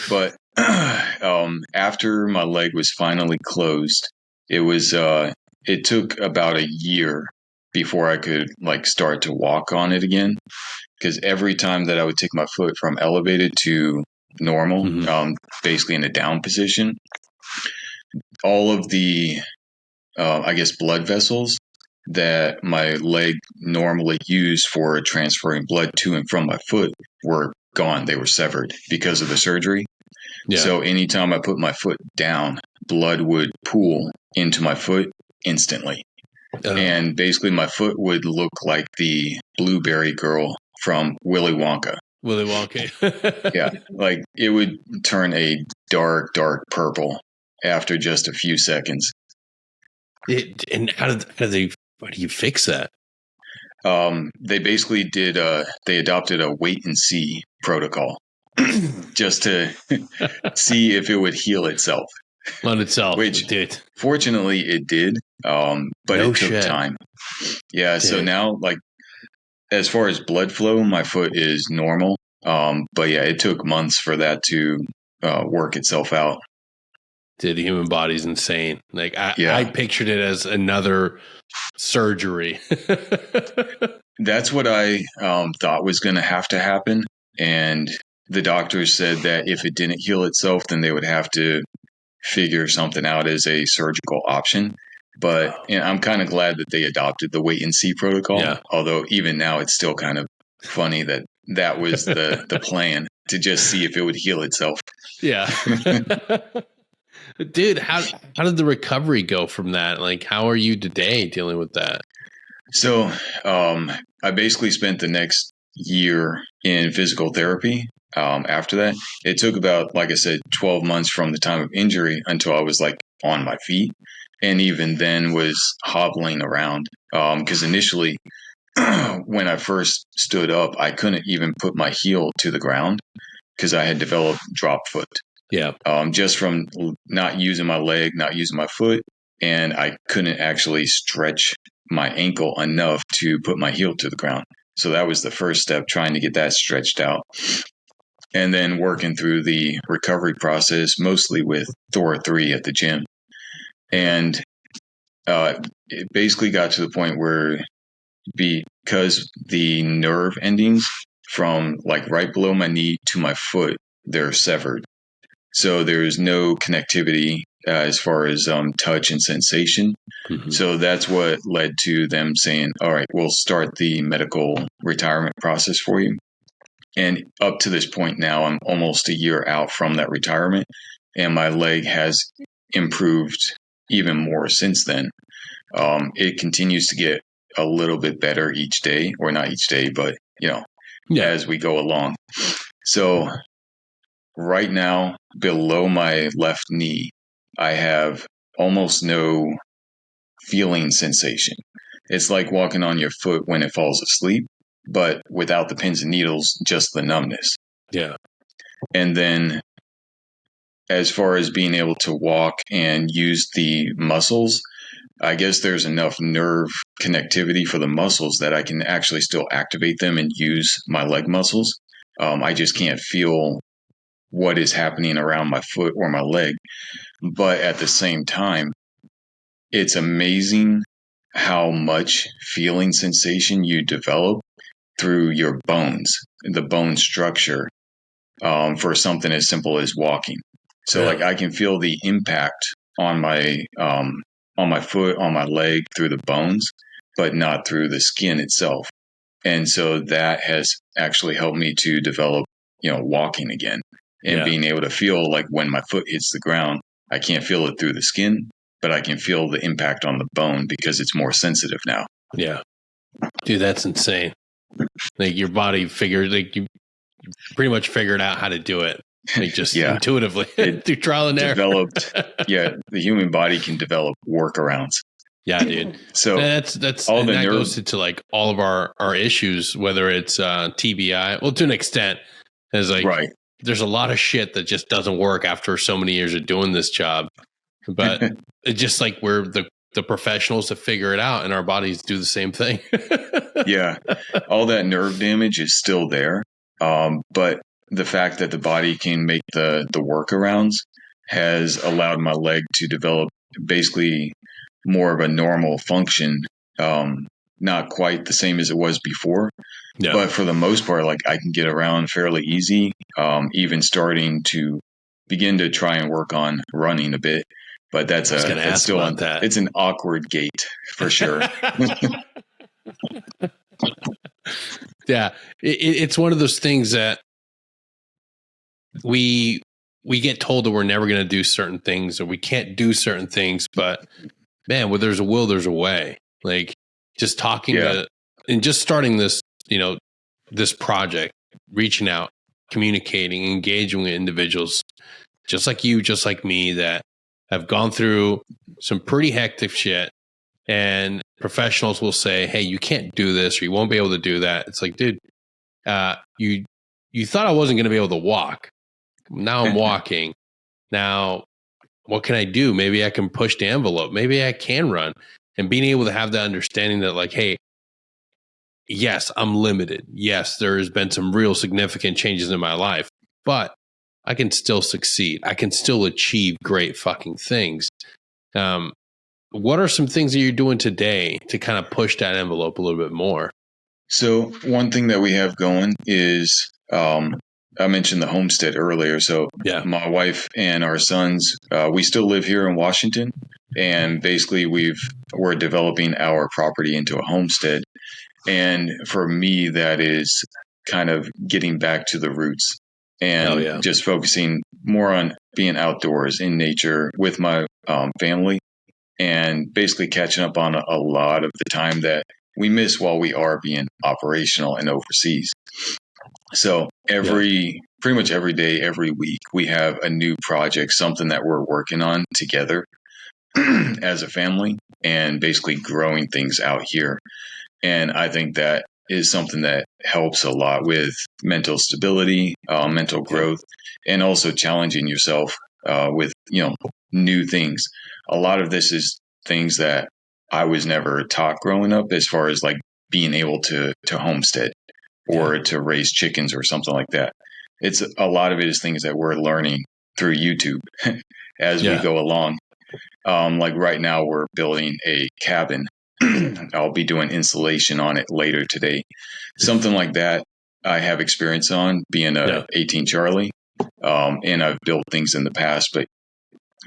but after my leg was finally closed, it took about a year before I could start to walk on it again, because every time that I would take my foot from elevated to normal, basically in a down position, all of the blood vessels that my leg normally used for transferring blood to and from my foot were gone. They were severed because of the surgery. Yeah. So anytime I put my foot down, blood would pool into my foot instantly. And basically my foot would look like the blueberry girl from Willy Wonka. Willy Wonka. Yeah. It would turn a dark, dark purple after just a few seconds. And how do you fix that? They basically they adopted a wait and see protocol just to see if it would heal itself. On itself. Which, fortunately, it did, but it took time. Yeah, dude. So now, as far as blood flow, my foot is normal. But yeah, it took months for that to work itself out. Dude, the human body's insane. I pictured it as another surgery. That's what I thought was going to happen. And the doctors said that if it didn't heal itself, then they would have to figure something out as a surgical option. But I'm kind of glad that they adopted the wait and see protocol. Yeah. Although even now it's still kind of funny that was the plan, to just see if it would heal itself. Yeah. Dude, how did the recovery go from that? How are you today dealing with that? So I basically spent the next year in physical therapy. After that, it took about, like I said, 12 months from the time of injury until I was on my feet. And even then was hobbling around. Because initially, when I first stood up, I couldn't even put my heel to the ground because I had developed drop foot. Yeah. Just from not using my leg, not using my foot, and I couldn't actually stretch my ankle enough to put my heel to the ground. So that was the first step, trying to get that stretched out. And then working through the recovery process, mostly with Thor 3 at the gym. And it basically got to the point where, because the nerve endings from right below my knee to my foot, they're severed. So there's no connectivity as far as touch and sensation. Mm-hmm. So that's what led to them saying, all right, we'll start the medical retirement process for you. And up to this point now, I'm almost a year out from that retirement, and my leg has improved even more since then. It continues to get a little bit better each day, or not each day, but as we go along. So right now, below my left knee, I have almost no feeling sensation. It's like walking on your foot when it falls asleep, but without the pins and needles, just the numbness. Yeah. And then as far as being able to walk and use the muscles, I guess there's enough nerve connectivity for the muscles that I can actually still activate them and use my leg muscles. I just can't feel what is happening around my foot or my leg. But at the same time, it's amazing how much feeling sensation you develop through your bones, the bone structure, for something as simple as walking. So like I can feel the impact on my foot, on my leg through the bones, but not through the skin itself. And so that has actually helped me to develop, walking again and being able to feel like when my foot hits the ground, I can't feel it through the skin, but I can feel the impact on the bone because it's more sensitive now. Yeah. Dude, that's insane. Like your body figured, like you pretty much figured out how to do it. Like just intuitively through trial and error. The human body can develop workarounds. Yeah, dude. So that's all that goes into like all of our issues, whether it's TBI, well, to an extent, is like there's a lot of shit that just doesn't work after so many years of doing this job. But it's just like we're the professionals to figure it out, and our bodies do the same thing. Yeah, all that nerve damage is still there, but the fact that the body can make the workarounds has allowed my leg to develop basically more of a normal function. Not quite the same as it was before, but for the most part, like I can get around fairly easy. Even starting to begin to try and work on running a bit, but it's an awkward gait for sure. Yeah, it's one of those things that we get told that we're never going to do certain things or we can't do certain things, but man, where there's a will, there's a way. Like just talking to and just starting this, this project, reaching out, communicating, engaging with individuals just like you, just like me, that have gone through some pretty hectic shit. And professionals will say, hey, you can't do this or you won't be able to do that. It's like, dude, you thought I wasn't going to be able to walk. Now I'm walking. Now, what can I do? Maybe I can push the envelope. Maybe I can run. And being able to have that understanding that like, hey, yes, I'm limited. Yes, there has been some real significant changes in my life, but I can still succeed. I can still achieve great fucking things. What are some things that you're doing today to kind of push that envelope a little bit more? So one thing that we have going is, I mentioned the homestead earlier. So my wife and our sons, we still live here in Washington, and basically we're developing our property into a homestead. And for me, that is kind of getting back to the roots and just focusing more on being outdoors in nature with my family, and basically catching up on a lot of the time that we miss while we are being operational and overseas. So pretty much every day, every week, we have a new project, something that we're working on together as a family, and basically growing things out here. And I think that is something that helps a lot with mental stability, mental growth, and also challenging yourself with, new things. A lot of this is things that I was never taught growing up, as far as like being able to homestead or to raise chickens or something like that. It's a lot of it is things that we're learning through YouTube as we go along. Like right now we're building a cabin. I'll be doing installation on it later today. Something like that I have experience on, being a 18 Charlie. And I've built things in the past, but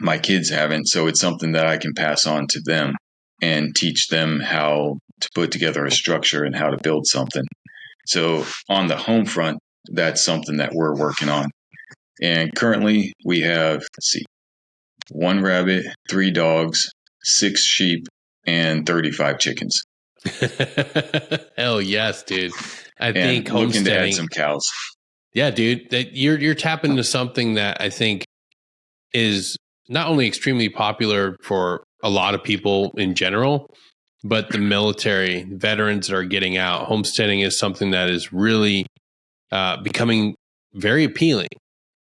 my kids haven't. So it's something that I can pass on to them and teach them how to put together a structure and how to build something. So on the home front, that's something that we're working on. And currently we have, let's see, 1 rabbit, 3 dogs, 6 sheep, and 35 chickens. Hell yes, dude. I think looking to add homesteading, some cows. Yeah, dude, that you're tapping into something that I think is not only extremely popular for a lot of people in general, but the military veterans that are getting out. Homesteading is something that is really becoming very appealing.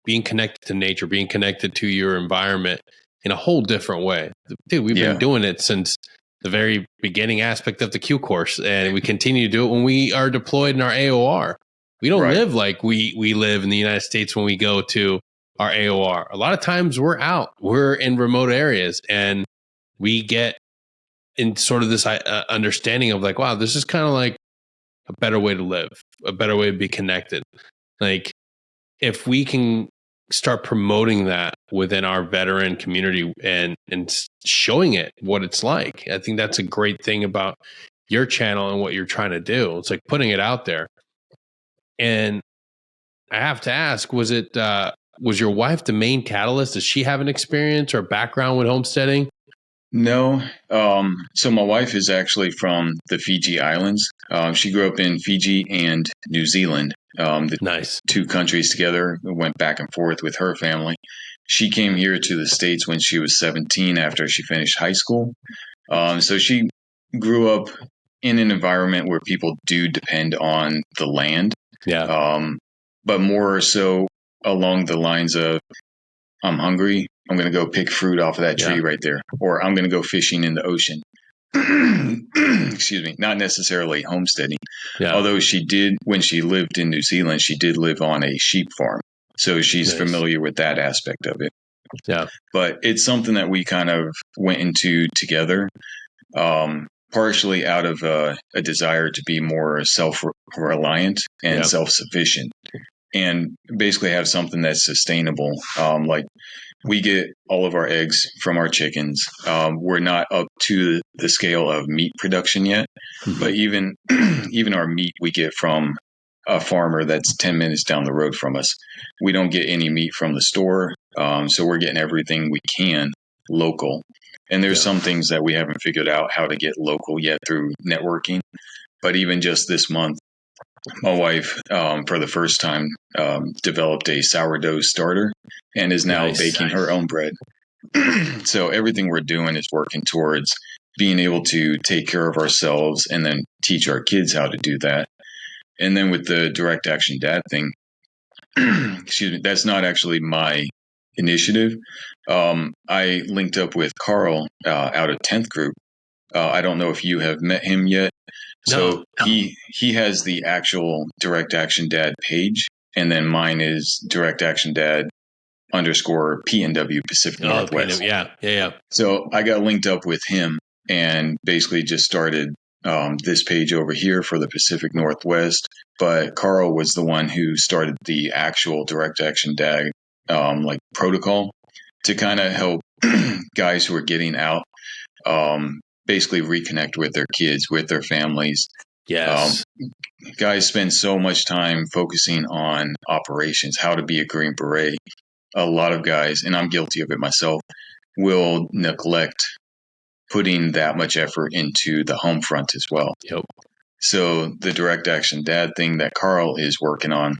Being connected to nature, being connected to your environment in a whole different way. Dude, we've been doing it since the very beginning aspect of the Q course, and we continue to do it when we are deployed in our AOR. We don't live like we live in the United States when we go to our AOR. A lot of times we're out, we're in remote areas, and we get in sort of this understanding of like, wow, this is kind of like a better way to live, a better way to be connected. Like, if we can start promoting that within our veteran community and showing it what it's like, I think that's a great thing about your channel and what you're trying to do. It's like putting it out there. And I have to ask, was your wife the main catalyst? Does she have an experience or background with homesteading? No. So my wife is actually from the Fiji Islands. She grew up in Fiji and New Zealand. Nice. 2 countries together, went back and forth with her family. She came here to the States when she was 17 after she finished high school. So she grew up in an environment where people do depend on the land. Yeah. But more so along the lines of, I'm hungry, I'm going to go pick fruit off of that tree right there. Or I'm going to go fishing in the ocean. Excuse me. Not necessarily homesteading. Yeah. Although she did, when she lived in New Zealand, she did live on a sheep farm. So she's familiar with that aspect of it. Yeah. But it's something that we kind of went into together, partially out of a desire to be more self-reliant and self-sufficient, and basically have something that's sustainable. Like, we get all of our eggs from our chickens. We're not up to the scale of meat production yet, but even our meat we get from a farmer that's 10 minutes down the road from us. We don't get any meat from the store, so we're getting everything we can local. And there's some things that we haven't figured out how to get local yet through networking. But even just this month, my wife, for the first time, developed a sourdough starter and is now baking her own bread. So everything we're doing is working towards being able to take care of ourselves and then teach our kids how to do that. And then with the direct action dad thing, excuse me, that's not actually my initiative. I linked up with Carl out of 10th group. I don't know if you have met him yet. So he has the actual Direct Action Dad page, and then mine is Direct Action Dad _ PNW Pacific Northwest. Yeah. So I got linked up with him and basically just started this page over here for the Pacific Northwest. But Carl was the one who started the actual Direct Action Dad like protocol to kind of help guys who are getting out basically reconnect with their kids, with their families. Yes. Guys spend so much time focusing on operations, how to be a Green Beret. A lot of guys, and I'm guilty of it myself, will neglect putting that much effort into the home front as well. Yep. So the Direct Action Dad thing that Carl is working on,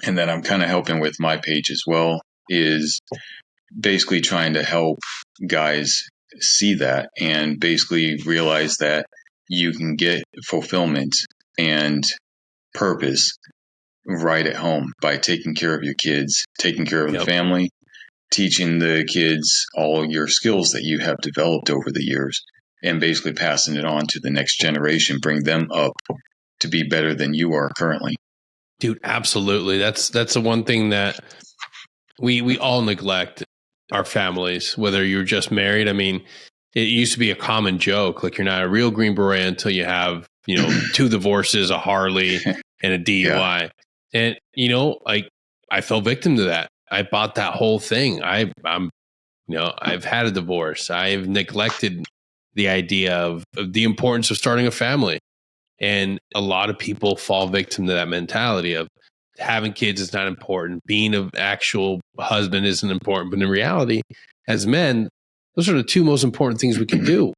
and that I'm kind of helping with my page as well, is basically trying to help guys see that and basically realize that you can get fulfillment and purpose right at home by taking care of your kids, taking care of the family, teaching the kids all your skills that you have developed over the years, and basically passing it on to the next generation, bring them up to be better than you are currently. Dude, absolutely. That's the one thing that we all neglect. Our families, whether you're just married. I mean, it used to be a common joke, like you're not a real Green Beret until you have, 2 divorces, a Harley, and a DUI. And, like, I fell victim to that. I bought that whole thing. I've had a divorce. I've neglected the idea of the importance of starting a family. And a lot of people fall victim to that mentality of, having kids is not important. Being an actual husband isn't important. But in reality, as men, those are the two most important things we can do.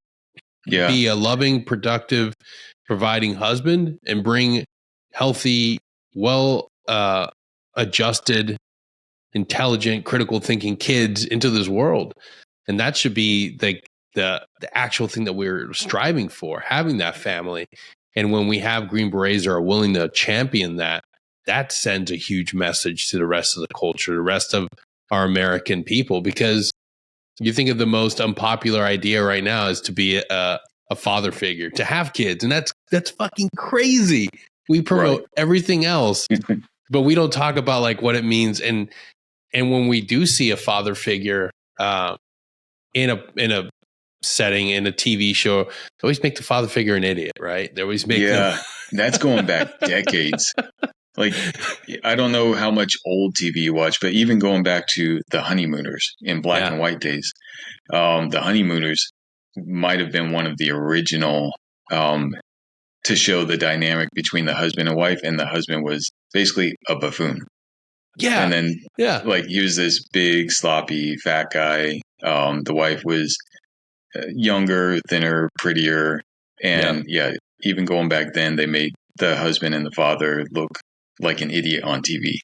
Yeah. Be a loving, productive, providing husband and bring healthy, well adjusted, intelligent, critical thinking kids into this world. And that should be the actual thing that we're striving for, having that family. And when we have Green Berets that are willing to champion that, that sends a huge message to the rest of the culture, the rest of our American people, because you think of the most unpopular idea right now is to be a father figure, to have kids. And that's fucking crazy. We promote everything else, but we don't talk about like what it means. And when we do see a father figure in a setting, in a TV show, they always make the father figure an idiot, right? They always make that's going back decades. Like, I don't know how much old TV you watch, but even going back to the Honeymooners in black and white days, the Honeymooners might have been one of the original to show the dynamic between the husband and wife, and the husband was basically a buffoon. Yeah. And then, like, he was this big, sloppy, fat guy. The wife was younger, thinner, prettier. And even going back then, they made the husband and the father look like an idiot on TV.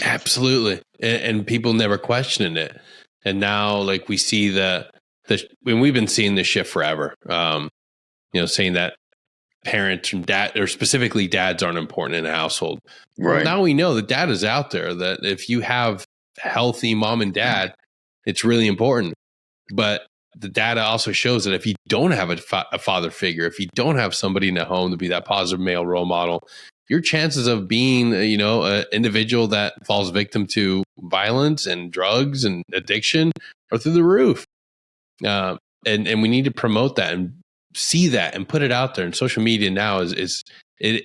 Absolutely. And people never questioned it. And now, like, we see and we've been seeing this shift forever. Saying that parents and dad, or specifically dads, aren't important in a household. Right. Well, now we know that dad is out there, that if you have healthy mom and dad, it's really important. But the data also shows that if you don't have a father figure, if you don't have somebody in the home to be that positive male role model, your chances of being, an individual that falls victim to violence and drugs and addiction are through the roof. And we need to promote that and see that and put it out there. And social media now it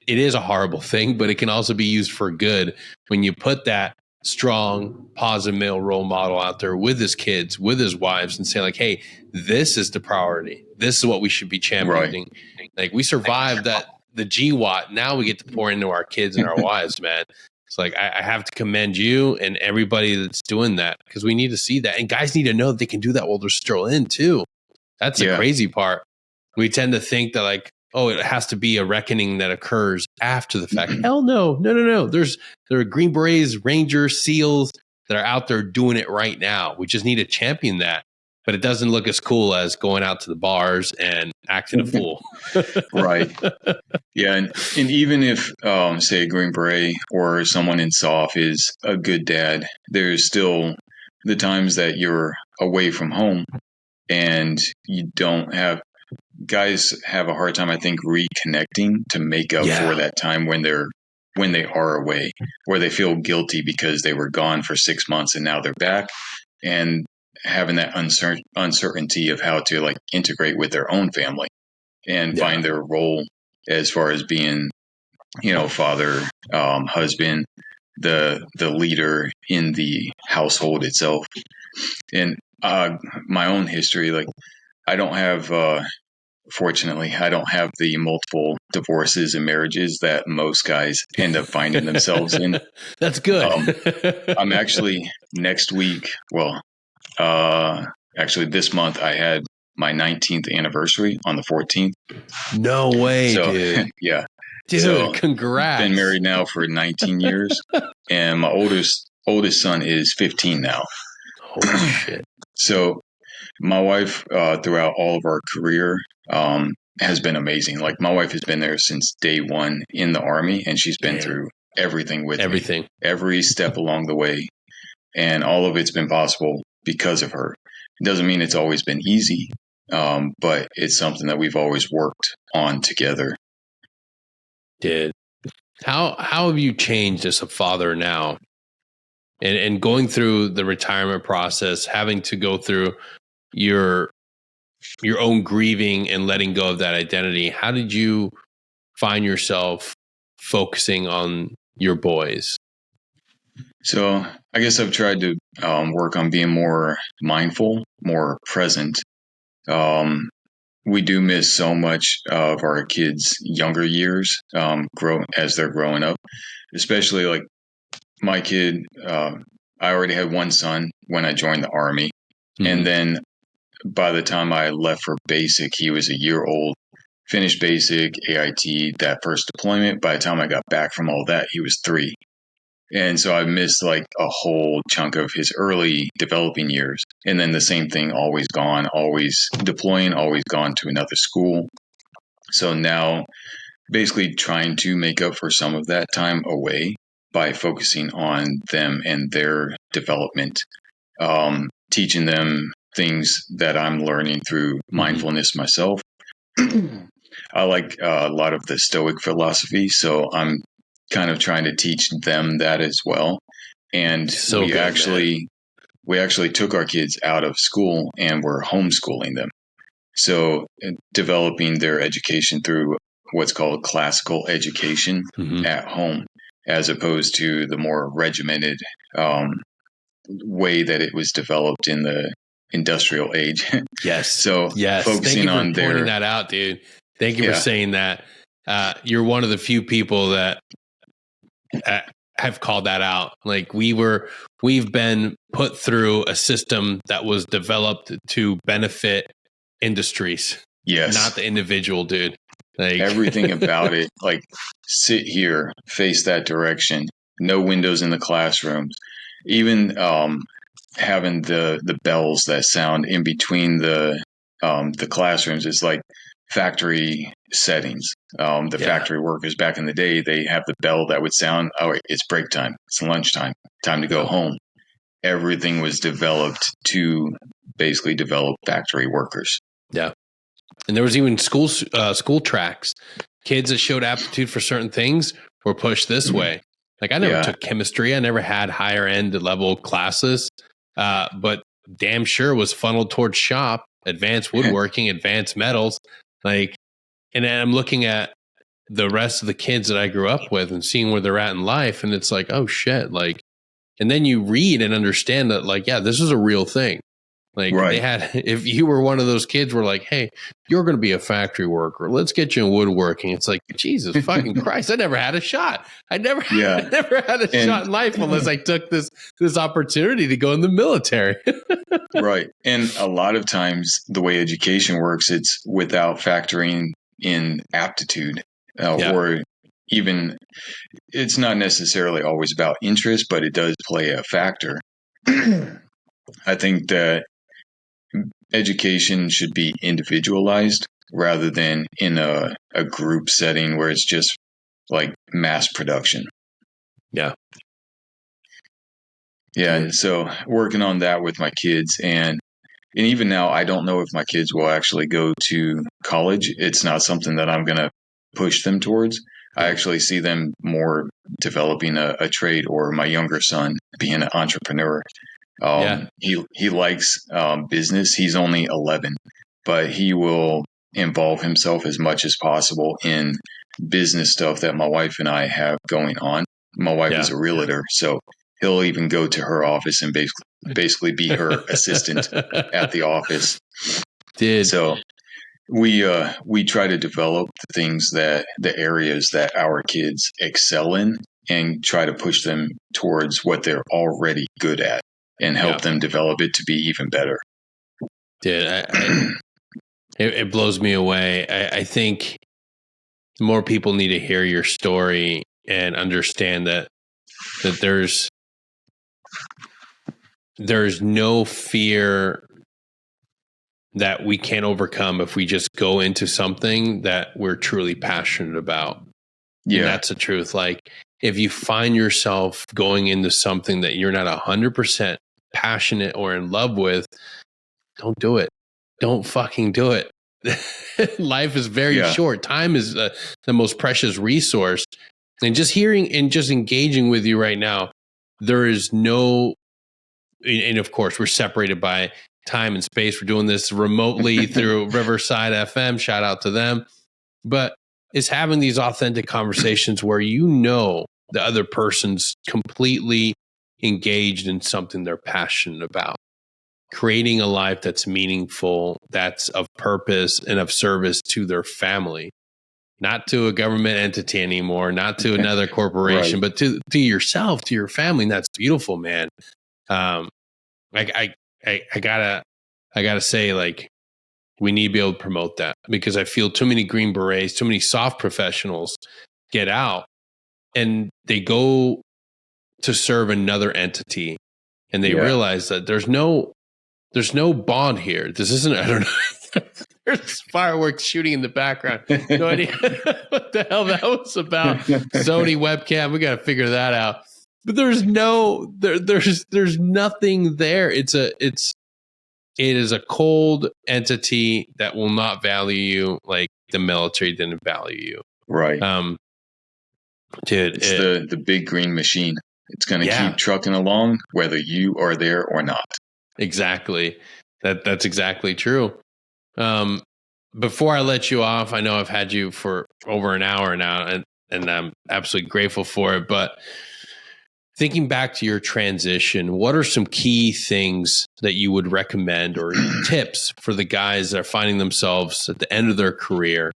is a horrible thing, but it can also be used for good when you put that strong, positive male role model out there with his kids, with his wives, and say like, hey, this is the priority. This is what we should be championing. Right. Like, we survived the GWOT. Now we get to pour into our kids and our wives, man. It's like, I have to commend you and everybody that's doing that, because we need to see that. And guys need to know that they can do that while they're still in too. That's the crazy part. We tend to think that, like, oh, it has to be a reckoning that occurs after the fact. Hell no. There are Green Berets, Rangers, SEALs that are out there doing it right now. We just need to champion that. But it doesn't look as cool as going out to the bars and acting a fool. Right. Yeah. And even if, say, a Green Beret or someone in SOF is a good dad, there's still the times that you're away from home and you don't have. Guys have a hard time, I think, reconnecting to make up for that time when they are away, where they feel guilty because they were gone for 6 months and now they're back, and having that uncertainty of how to, like, integrate with their own family and find their role as far as being, father, husband, the leader in the household itself. And my own history, like, I don't have. Fortunately, I don't have the multiple divorces and marriages that most guys end up finding themselves in. That's good. I'm actually next week. Well, actually this month I had my 19th anniversary on the 14th. No way, dude. Yeah. Dude, so, congrats. Been married now for 19 years, and my oldest son is 15 now. Holy shit. So my wife, throughout all of our career, has been amazing. Like, my wife has been there since day one in the Army, and she's been through everything with me, every step along the way. And all of it's been possible because of her. It doesn't mean it's always been easy, but it's something that we've always worked on together. How have you changed as a father now? And going through the retirement process, having to go through your own grieving and letting go of that identity, how did you find yourself focusing on your boys? So I guess I've tried to work on being more mindful, more present. We do miss so much of our kids' younger years as they're growing up, especially, like, my kid, I already had one son when I joined the Army. Mm-hmm. And then by the time I left for basic, he was a year old, finished basic, AIT, that first deployment. By the time I got back from all that, he was 3. And so I missed like a whole chunk of his early developing years. And then the same thing, always gone, always deploying, always gone to another school. So now basically trying to make up for some of that time away by focusing on them and their development, teaching them things that I'm learning through mindfulness myself. I like a lot of the Stoic philosophy, so I'm kind of trying to teach them that as well. And so we actually took our kids out of school and we're homeschooling them. So developing their education through what's called classical education at home, as opposed to the more regimented way that it was developed in the industrial age. Yes. So focusing on pointing that out, dude. Thank you for saying that. You're one of the few people that have called that out. Like we've been put through a system that was developed to benefit industries. Yes. Not the individual, dude. Like everything about it, like sit here, face that direction, no windows in the classrooms, even having the bells that sound in between the classrooms is like factory settings. Factory workers back in the day, they have the bell that would sound, oh, it's break time, it's lunchtime, time to go home. Everything was developed to basically develop factory workers. Yeah. And there was even school tracks. Kids that showed aptitude for certain things were pushed this way. Like I never took chemistry. I never had higher end level classes, but damn sure was funneled towards shop, advanced woodworking, advanced metals. Like, and then I'm looking at the rest of the kids that I grew up with and seeing where they're at in life. And it's like, oh shit. Like, and then you read and understand that like, yeah, this is a real thing. Like they had, if you were one of those kids were like, hey, you're going to be a factory worker. Let's get you in woodworking. It's like, Jesus fucking Christ. I never had a shot. I never had a shot in life unless I took this opportunity to go in the military. Right. And a lot of times the way education works, it's without factoring in aptitude or even it's not necessarily always about interest, but it does play a factor. I think that education should be individualized rather than in a group setting where it's just like mass production. Yeah. Yeah. And so working on that with my kids and even now, I don't know if my kids will actually go to college. It's not something that I'm going to push them towards. I actually see them more developing a trade or my younger son being an entrepreneur. He likes business. He's only 11, but he will involve himself as much as possible in business stuff that my wife and I have going on. My wife is a realtor, so he'll even go to her office and basically be her assistant at the office. So we try to develop the things that the areas that our kids excel in and try to push them towards what they're already good at and help them develop it to be even better. Dude, it blows me away. I think more people need to hear your story and understand that there's no fear that we can't overcome if we just go into something that we're truly passionate about. Yeah. And that's the truth. Like if you find yourself going into something that you're not 100% passionate or in love with, don't do it. Don't fucking do it. Life is very short. Time is the most precious resource. And just hearing and just engaging with you right now, there is no, and of course we're separated by time and space. We're doing this remotely through Riverside FM. Shout out to them. But it's having these authentic conversations where you know the other person's completely engaged in something they're passionate about. Creating a life that's meaningful, that's of purpose and of service to their family. not to a government entity anymore, not to another corporation, Right. but to yourself, to your family. And that's beautiful, man. I gotta say, like, we need to be able to promote that, because I feel too many Green Berets, too many soft professionals get out and they go to serve another entity, and they realize that there's no bond here. This isn't, I don't know. There's fireworks shooting in the background. No idea what the hell that was about. Sony webcam. We got to figure that out. But there's nothing there. It is a cold entity that will not value you like the military didn't value you. Right. Dude, it's the big green machine. It's going to keep trucking along whether you are there or not. Exactly. That's exactly true. Before I let you off, I know I've had you for over an hour now, and I'm absolutely grateful for it. But thinking back to your transition, what are some key things that you would recommend, or tips for the guys that are finding themselves at the end of their career?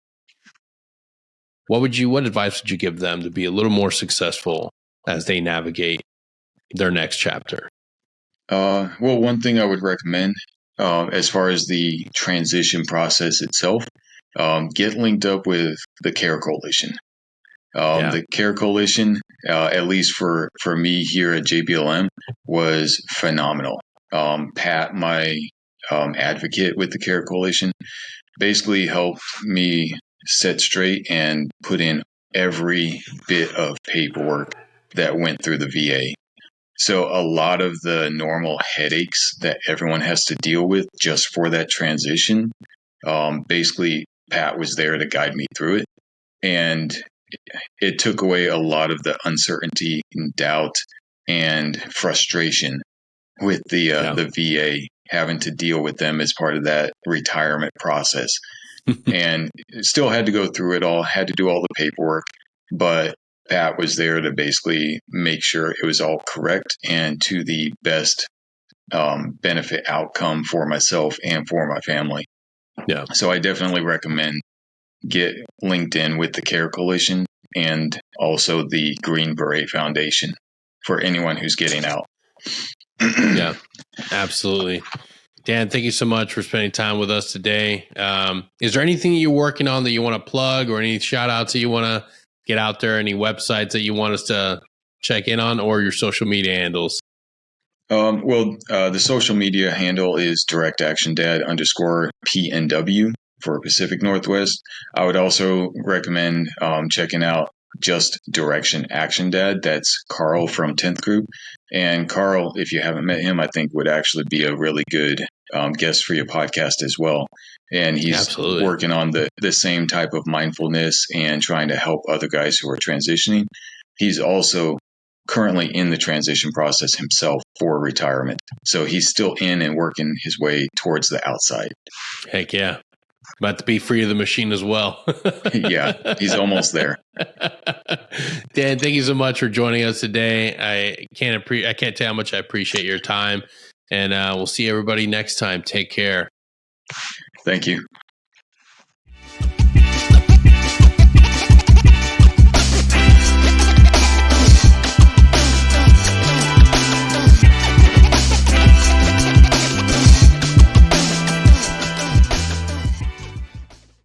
What advice would you give them to be a little more successful as they navigate their next chapter? Well, one thing I would recommend, as far as the transition process itself, get linked up with the CARE Coalition. The CARE Coalition, at least for me here at JBLM, was phenomenal. Pat, my advocate with the CARE Coalition, basically helped me set straight and put in every bit of paperwork that went through the VA. So a lot of the normal headaches that everyone has to deal with just for that transition, basically Pat was there to guide me through it. And it took away a lot of the uncertainty and doubt and frustration with the VA, having to deal with them as part of that retirement process. And still had to go through it all, had to do all the paperwork, but Pat was there to basically make sure it was all correct and to the best benefit outcome for myself and for my family. Yeah. So I definitely recommend get linked in with the CARE Coalition and also the Green Beret Foundation for anyone who's getting out. Yeah, absolutely. Dan, thank you so much for spending time with us today. Is there anything you're working on that you want to plug, or any shout outs that you want to get out there? Any websites that you want us to check in on, or your social media handles? The social media handle is directactiondad_PNW for Pacific Northwest. I would also recommend checking out Just Direction Action Dad. That's Carl from 10th Group. And Carl, if you haven't met him, I think would actually be a really good guest for your podcast as well. And he's working on the same type of mindfulness and trying to help other guys who are transitioning. He's also currently in the transition process himself for retirement. So he's still in and working his way towards the outside. Heck yeah. About to be free of the machine as well. Yeah, he's almost there. Dan, thank you so much for joining us today. I can't tell how much I appreciate your time. And we'll see everybody next time. Take care. Thank you.